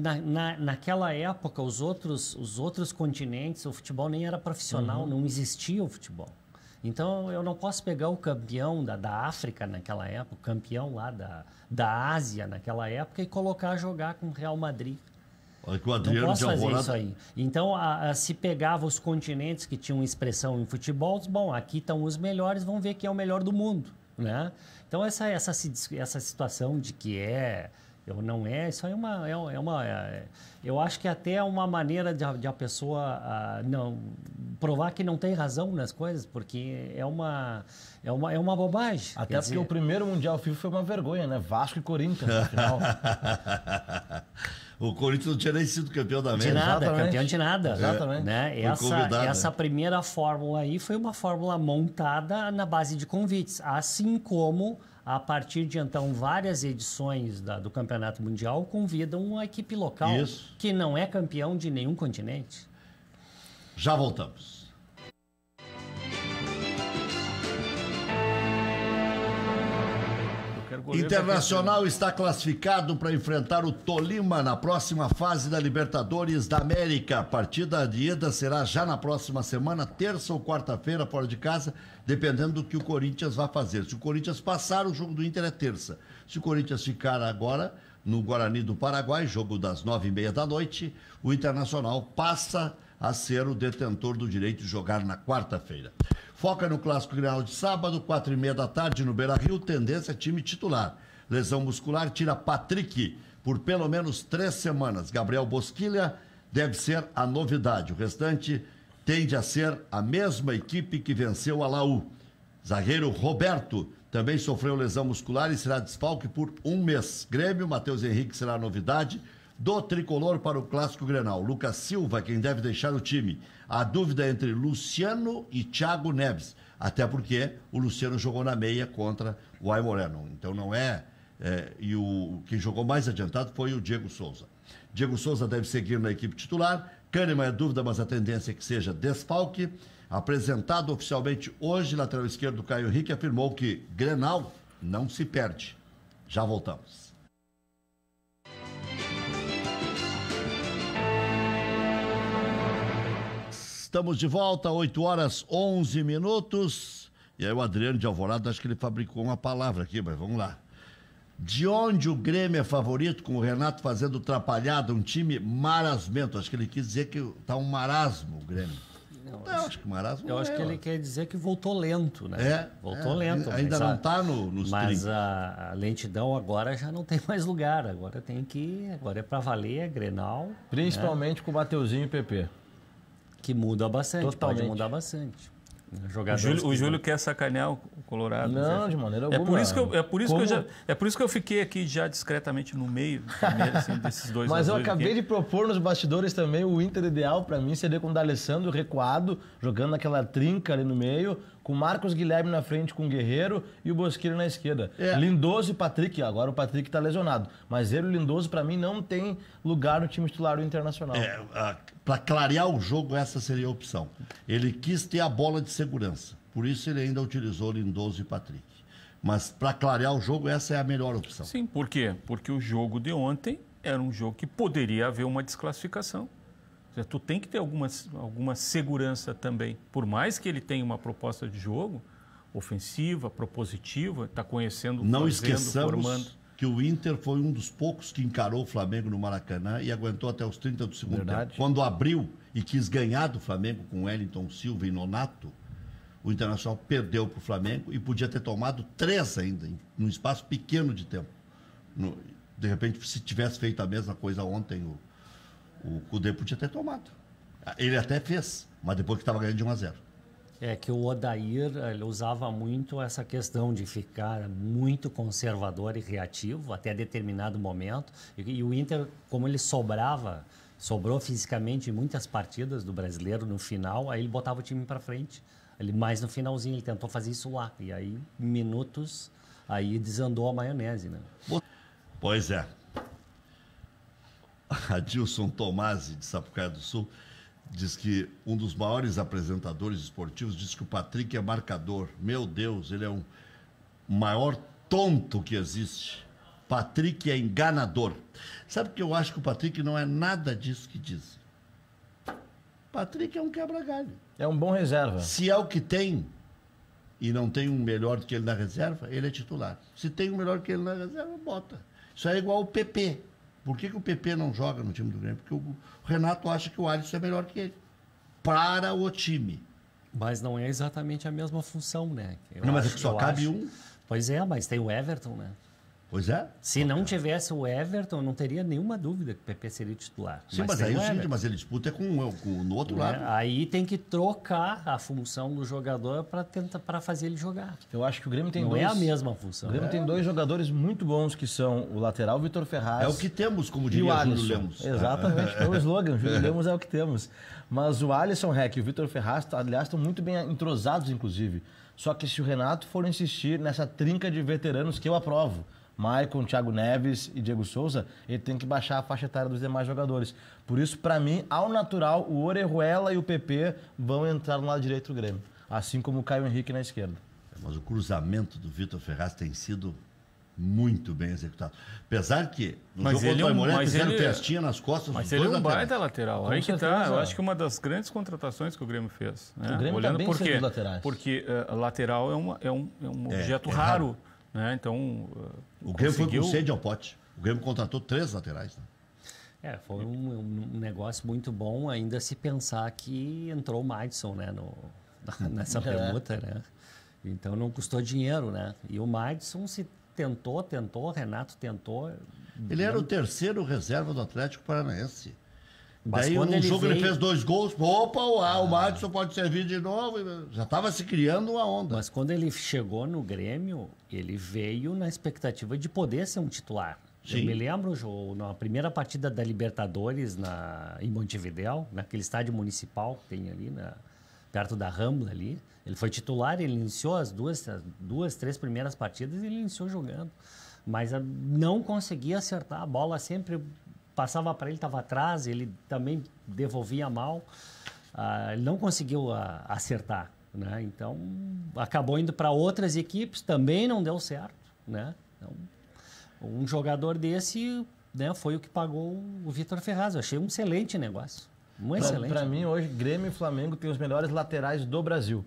naquela época os outros continentes, o futebol nem era profissional, não existia o futebol. Então eu não posso pegar o campeão da África naquela época, o campeão lá da Ásia naquela época e colocar a jogar com o Real Madrid. Olha que o Adriano Não posso fazer Alvorada... isso aí. Então, se pegava os continentes que tinham expressão em futebol, bom, aqui estão os melhores, vamos ver quem é o melhor do mundo, né? Então, essa situação de que ou não é, isso aí eu acho que até é uma maneira de a pessoa provar que não tem razão nas coisas, porque é uma bobagem. Até porque o primeiro Mundial FIFA foi uma vergonha, né? Vasco e Corinthians no final. O Corinthians não tinha nem sido campeão da América. De nada, Exatamente. campeão de nada. Exatamente. Né? Essa primeira fórmula aí foi uma fórmula montada na base de convites, assim como a partir de então várias edições do Campeonato Mundial convidam uma equipe local que não é campeão de nenhum continente. Já voltamos. Internacional está classificado para enfrentar o Tolima na próxima fase da Libertadores da América. A partida de ida será já na próxima semana, terça ou quarta-feira, fora de casa, dependendo do que o Corinthians vai fazer. Se o Corinthians passar, o jogo do Inter é terça. Se o Corinthians ficar agora no Guarani do Paraguai, jogo das 9h30 da noite, o Internacional passa a ser o detentor do direito de jogar na quarta-feira. Foca no Clássico Grenal de sábado, 4h30 da tarde, no Beira-Rio, tendência time titular. Lesão muscular tira Patrick por pelo menos 3 semanas. Gabriel Bosquilha deve ser a novidade. O restante tende a ser a mesma equipe que venceu a Laú. Zagueiro Roberto também sofreu lesão muscular e será desfalque por 1 mês. Grêmio, Matheus Henrique será a novidade do tricolor para o Clássico Grenal. Lucas Silva, quem deve deixar o time. A dúvida é entre Luciano e Thiago Neves, até porque o Luciano jogou na meia contra o Aimoreno. Então não quem jogou mais adiantado foi o Diego Souza. Diego Souza deve seguir na equipe titular. Kahneman é dúvida, mas a tendência é que seja desfalque. Apresentado oficialmente hoje, lateral esquerdo Caio Henrique afirmou que Grenal não se perde. Já voltamos. Estamos de volta, 8 horas 11 minutos. E aí o Adriano de Alvorada, acho que ele fabricou uma palavra aqui, mas vamos lá. De onde o Grêmio é favorito, com o Renato fazendo trapalhada, um time marasmento. Acho que ele quis dizer que tá um marasmo o Grêmio. Eu acho que marasmo Eu acho que ele quer dizer que voltou lento, né? Voltou lento. Ainda não está nos 30. Mas a lentidão agora já não tem mais lugar. Agora tem que... Agora é para valer, é Grenal. Principalmente, né? Com o Mateuzinho e o PP. Que muda bastante, Totalmente. Pode mudar bastante. O Júlio quer sacanear o Colorado. Não, de maneira alguma. É por isso que eu fiquei aqui já discretamente no meio assim, desses dois. Mas eu acabei de propor nos bastidores também o Inter ideal para mim seria com o D'Alessandro recuado, jogando naquela trinca ali no meio, com Marcos Guilherme na frente com o Guerreiro e o Bosquilha na esquerda. Lindoso e Patrick, agora o Patrick está lesionado, mas ele, o Lindoso, para mim não tem lugar no time titular do Internacional. Para clarear o jogo, essa seria a opção. Ele quis ter a bola de segurança, por isso ele ainda utilizou Lindoso e Patrick. Mas para clarear o jogo, essa é a melhor opção. Sim, por quê? Porque o jogo de ontem era um jogo que poderia haver uma desclassificação. Ou seja, tu tem que ter alguma segurança também. Por mais que ele tenha uma proposta de jogo ofensiva, propositiva, está conhecendo, não fazendo, esqueçamos formando. Que o Inter foi um dos poucos que encarou o Flamengo no Maracanã e aguentou até os 30 do segundo tempo. Quando abriu e quis ganhar do Flamengo com Wellington Silva e Nonato, o Internacional perdeu para o Flamengo e podia ter tomado 3 ainda, num espaço pequeno de tempo. De repente, se tivesse feito a mesma coisa ontem, o Cudê podia ter tomado. Ele até fez, mas depois que estava ganhando de 1-0. É que o Odair, ele usava muito essa questão de ficar muito conservador e reativo até determinado momento. E o Inter, como ele sobrou fisicamente em muitas partidas do Brasileiro no final, aí ele botava o time para frente. Ele mais no finalzinho, ele tentou fazer isso lá. E aí, em minutos, aí desandou a maionese, né? Pois é. Adilson Tomasi, de Sapucaia do Sul, diz que um dos maiores apresentadores esportivos diz que o Patrick é marcador. Meu Deus, ele é o maior tonto que existe. Patrick é enganador. Sabe que eu acho que o Patrick não é nada disso que diz. Patrick é um quebra-galho. É um bom reserva. Se é o que tem e não tem um melhor do que ele na reserva, ele é titular. Se tem um melhor que ele na reserva, bota. Isso é igual o PP. Por que o PP não joga no time do Grêmio? Porque o Renato acha que o Alisson é melhor que ele. Para o time. Mas não é exatamente a mesma função, né? Mas é que só cabe um. Pois é, mas tem o Everton, né? Pois é. Se não tivesse o Everton, não teria nenhuma dúvida que o PP seria titular. Sim, mas aí mas ele disputa no outro lado. Aí tem que trocar a função do jogador para fazer ele jogar. Eu acho que o Grêmio tem não dois... é a mesma função. O Grêmio tem 2 jogadores muito bons, que são o lateral Vitor Ferraz... É o que temos, como diria o Júlio Lemos. Exatamente, é o slogan, Júlio Lemos é o que temos. Mas o Alisson Reck e o Vitor Ferraz, aliás, estão muito bem entrosados, inclusive. Só que se o Renato for insistir nessa trinca de veteranos que eu aprovo, Maicon, Thiago Neves e Diego Souza, ele tem que baixar a faixa etária dos demais jogadores. Por isso, para mim, ao natural, o Orejuela e o PP vão entrar no lado direito do Grêmio. Assim como o Caio Henrique na esquerda. Mas o cruzamento do Vitor Ferraz tem sido muito bem executado. Apesar que no jogo contra o Aimoré fizeram festinha nas costas dos dois laterais. Mas ele é um baita lateral. Aí que tá. Eu acho que uma das grandes contratações que o Grêmio fez. Né? O Grêmio olhando tá bem por quê? Laterais. Porque lateral é um objeto raro. Né? Então, o Grêmio foi com sede ao pote. O Grêmio contratou 3 laterais. Né? Foi um negócio muito bom ainda se pensar que entrou o Madison, né, nessa permuta, né? Então não custou dinheiro, né? E o Madison se tentou, o Renato tentou. Ele era o terceiro reserva do Atlético Paranaense. Mas daí no jogo ele fez 2 gols. Opa, o Madison pode servir de novo. Já estava se criando uma onda. Mas quando ele chegou no Grêmio, ele veio na expectativa de poder ser um titular. Sim. Eu me lembro, na primeira partida da Libertadores em Montevidéu, naquele estádio municipal que tem ali, perto da Rambla ali. Ele foi titular, ele iniciou as duas, 3 primeiras partidas e ele iniciou jogando. Mas não conseguia acertar a bola, sempre passava para ele, estava atrás, ele também devolvia mal. Ele não conseguiu acertar, né? Então, acabou indo para outras equipes, também não deu certo, né? Então, um jogador desse, né, foi o que pagou o Vitor Ferraz. Eu achei um excelente negócio. Um excelente. Para mim, hoje, Grêmio e Flamengo têm os melhores laterais do Brasil.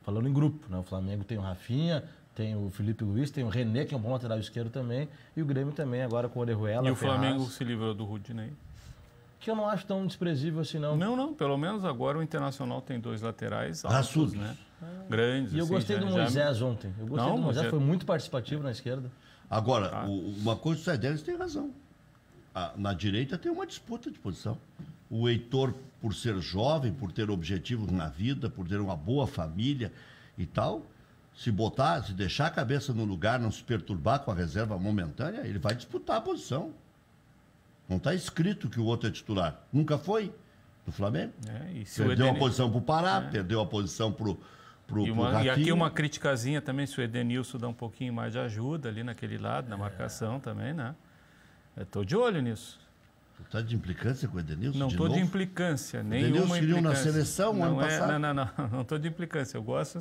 Falando em grupo, né? O Flamengo tem o Rafinha, tem o Felipe Luiz, tem o René, que é um bom lateral esquerdo também, e o Grêmio também, agora com o Orejuela. E o Flamengo se livrou do Rudinei. Que eu não acho tão desprezível assim, não. Não, pelo menos agora o Internacional tem 2 laterais altos, Raçudos. né? Grandes. E eu assim, gostei do Moisés ontem. Eu gostei do Moisés, Moisés- foi muito participativo na esquerda. Agora, uma coisa o Zé tem razão. Na direita tem uma disputa de posição. O Heitor, por ser jovem, por ter objetivos na vida, por ter uma boa família e tal, se deixar a cabeça no lugar, não se perturbar com a reserva momentânea, ele vai disputar a posição. Não está escrito que o outro é titular. Nunca foi do Flamengo. E se o Perdeu a Eden- posição para o Pará, perdeu a posição para o E aqui uma criticazinha também, se o Edenilson dá um pouquinho mais de ajuda ali naquele lado, na marcação também, né? Eu tô de olho nisso. Tu tá de implicância com o Edenilson? Não estou de novo? implicância, Edenilson nenhuma queriam na implicância. seleção não ano passado? Não estou de implicância. Eu gosto,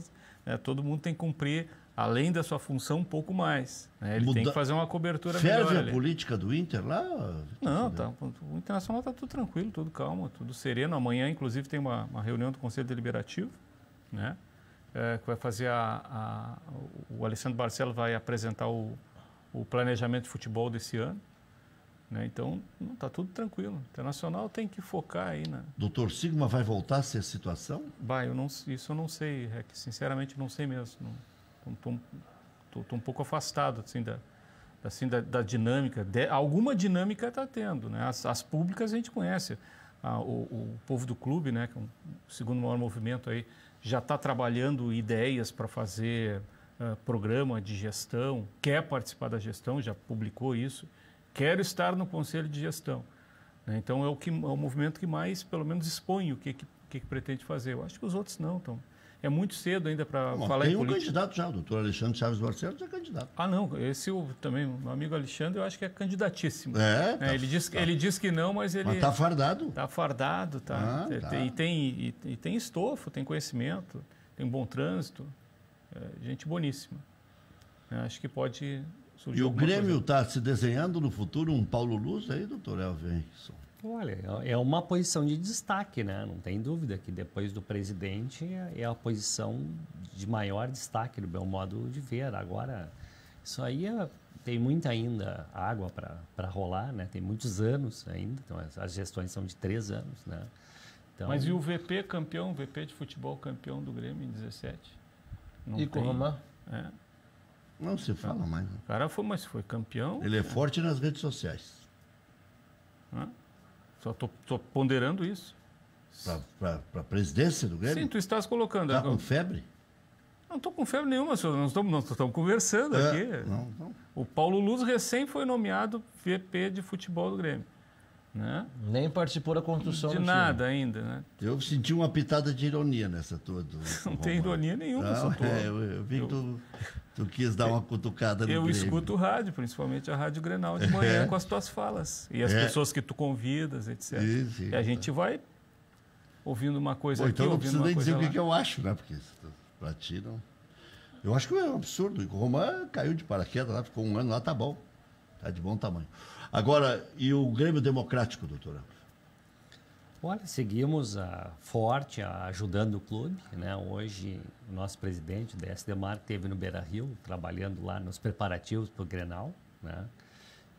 todo mundo tem que cumprir, além da sua função, um pouco mais. Né? Ele tem que fazer uma cobertura melhor Ferve a ali. política do Inter lá? Não, tá, o Internacional está tudo tranquilo, tudo calmo, tudo sereno. Amanhã, inclusive, tem uma reunião do Conselho Deliberativo, né? Que vai fazer o Alessandro Barcelos vai apresentar o planejamento de futebol desse ano. Né? Então, está tudo tranquilo. O Internacional tem que focar aí na... Doutor Sigma vai voltar a ser a situação? Isso eu não sei, sinceramente não sei mesmo. Estou um pouco afastado da dinâmica. Alguma dinâmica está tendo. Né? As públicas a gente conhece. O povo do clube, né, que é o segundo maior movimento aí, já está trabalhando ideias para fazer programa de gestão, quer participar da gestão, já publicou isso. Quero estar no conselho de gestão. Né? Então, é o movimento que mais, pelo menos, expõe o que pretende fazer. Eu acho que os outros não. Então, é muito cedo ainda para falar em política. Tem um candidato já, o doutor Alexandre Chaves Barcelos é candidato. Não, esse também, meu amigo Alexandre, eu acho que é candidatíssimo. Tá, ele diz que não, mas ele... Mas está fardado. Está fardado, tá. Tá. E tem estofo, tem conhecimento, tem bom trânsito, gente boníssima. Acho que pode... E o Grêmio está se desenhando no futuro um Paulo Luz aí, doutor Elvenson? Olha, é uma posição de destaque, né? Não tem dúvida que depois do presidente é a posição de maior destaque, do meu modo de ver. Agora, isso aí tem muita ainda água para rolar, né? Tem muitos anos ainda, então as gestões são de 3 anos, né? Então, mas e o VP campeão, VP de futebol campeão do Grêmio em 17? E com o Román? Não se fala mais. Né? O cara foi campeão. Ele é forte nas redes sociais. Só estou ponderando isso. Para a presidência do Grêmio? Sim, tu estás colocando. Está com febre? Não estou com febre nenhuma, nós estamos conversando aqui. Não. O Paulo Luz recém foi nomeado VP de futebol do Grêmio. Né? Nem participou da construção de do nada ainda, né? Eu senti uma pitada de ironia nessa tua. Não tem ironia nenhuma. Eu vi que tu quis dar uma cutucada no Grêmio. Eu escuto o rádio, principalmente a Rádio Grenal de manhã com as tuas falas. E as pessoas que tu convidas, etc. Sim, e a gente vai ouvindo uma coisa aqui, então não ouvindo precisa uma nem coisa dizer lá. o que eu acho, né? Porque pra ti não... Eu acho que é um absurdo. O Román caiu de paraquedas lá, ficou 1 ano lá, tá bom. Tá de bom tamanho. Agora, e o Grêmio Democrático, doutora? Olha, seguimos forte ajudando o clube, né? Hoje, o nosso presidente, DS Demar, esteve no Beira-Rio, trabalhando lá nos preparativos para o Grenal, né?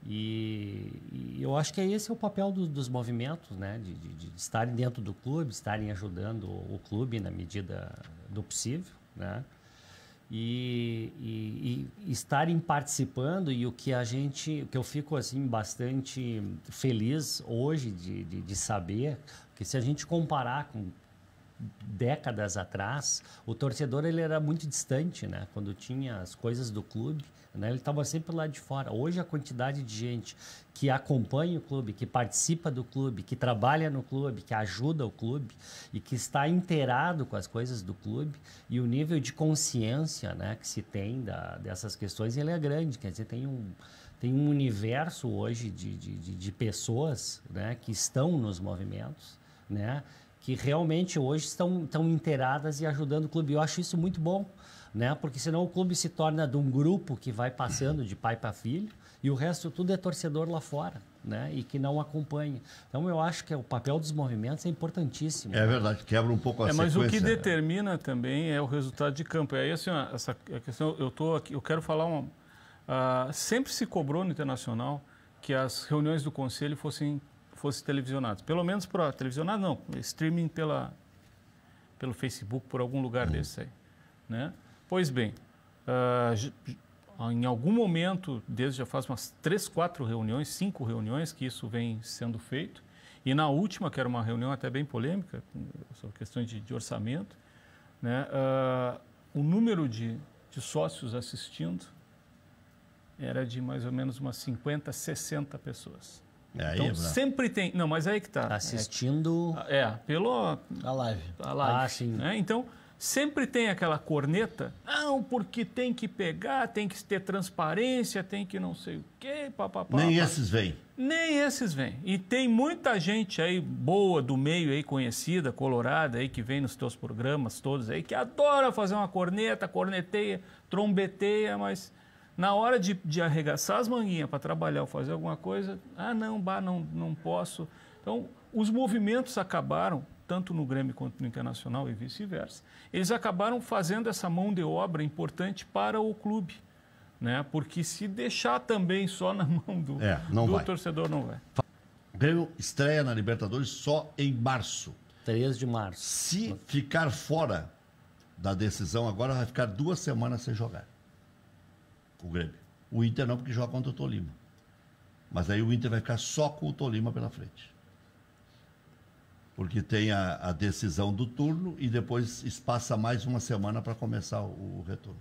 E eu acho que esse é o papel dos movimentos, né? De estarem dentro do clube, estarem ajudando o clube na medida do possível, né? E estarem participando, e o que eu fico assim bastante feliz hoje de saber que, se a gente comparar com décadas atrás, o torcedor ele era muito distante, né? Quando tinha as coisas do clube, né? Ele estava sempre lá de fora. Hoje a quantidade de gente que acompanha o clube, que participa do clube, que trabalha no clube, que ajuda o clube e que está inteirado com as coisas do clube, e o nível de consciência, né, que se tem dessas questões, ele é grande. Quer dizer, tem um universo hoje de pessoas, né, que estão nos movimentos, né, que realmente hoje estão inteiradas e ajudando o clube. Eu acho isso muito bom. né? Porque senão o clube se torna de um grupo que vai passando de pai para filho e o resto tudo é torcedor lá fora, né? E que não acompanha. Então eu acho que o papel dos movimentos é importantíssimo. É verdade, quebra um pouco a Mas sequência. o que determina também é o resultado de campo. Aí assim, ó, essa a questão, eu quero falar sempre se cobrou no Internacional que as reuniões do conselho fossem televisionadas. Pelo menos para televisionado não, streaming pelo Facebook, por algum lugar desse aí, né? Pois bem, em algum momento, desde já faz umas 3, 4 reuniões, 5 reuniões que isso vem sendo feito, e na última, que era uma reunião até bem polêmica, sobre questões de orçamento, né? O número de sócios assistindo era de mais ou menos umas 50, 60 pessoas. Então sempre tem... Não, mas aí que está. Assistindo... pelo... A live. Sim. Né? Então, sempre tem aquela corneta. Não, porque tem que pegar, tem que ter transparência, tem que não sei o quê, papapá. Nem esses vêm. Nem esses vêm. E tem muita gente aí boa do meio aí, conhecida, colorada aí, que vem nos teus programas todos aí, que adora fazer uma corneta, corneteia, trombeteia, mas... Na hora de arregaçar as manguinhas para trabalhar ou fazer alguma coisa, não posso. Então, os movimentos acabaram, tanto no Grêmio quanto no Internacional e vice-versa, eles acabaram fazendo essa mão de obra importante para o clube, né? Porque se deixar também só na mão do torcedor, não vai. O Grêmio estreia na Libertadores só em março. 3 de março. Se ficar fora da decisão, agora vai ficar 2 semanas sem jogar. O Grêmio. O Inter não, porque joga contra o Tolima. Mas aí o Inter vai ficar só com o Tolima pela frente. Porque tem a decisão do turno e depois passa mais 1 semana para começar o retorno.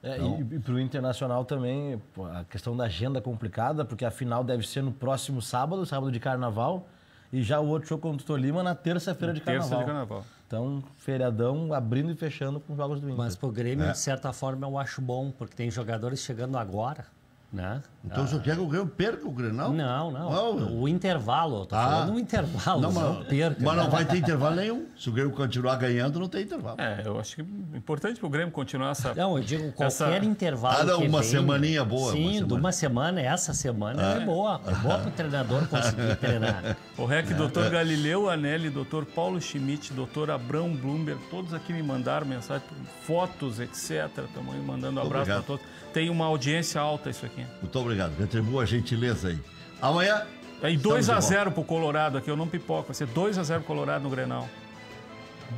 Então... E para o Internacional também, a questão da agenda complicada, porque a final deve ser no próximo sábado de Carnaval, e já o outro jogo contra o Tolima na terça-feira de Carnaval. Então, feriadão abrindo e fechando com jogos do Inter. Mas pro Grêmio, de certa forma, eu acho bom, porque tem jogadores chegando agora, né? Então, você quer que o Grêmio perca o Grenal? Não. O intervalo, eu tô falando do intervalo, não perca. Mas não vai ter intervalo nenhum. Se o Grêmio continuar ganhando, não tem intervalo. Eu acho que é importante pro Grêmio continuar essa... Não, eu digo qualquer intervalo uma semaninha boa. Sim, de uma semana, essa semana é boa. É boa pro treinador conseguir treinar. O REC, doutor Galileu Anelli, doutor Paulo Schmidt, doutor Abrão Bloomberg, todos aqui me mandaram mensagem, fotos, etc. Estamos aí mandando abraço para todos. Tem uma audiência alta isso aqui. Muito obrigado. Retribua a gentileza aí. Amanhã... E 2-0 pro Colorado aqui, eu não pipoco. Vai ser 2-0 Colorado no Grenal.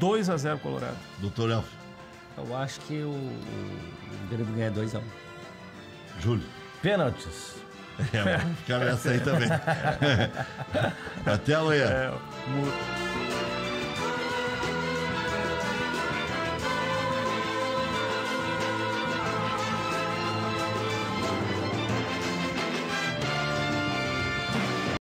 2-0 Colorado. Doutor Elfio. Eu acho que o Grêmio ganha 2-1. Júlio. Pênaltis. Ficaram essa aí também. Até amanhã.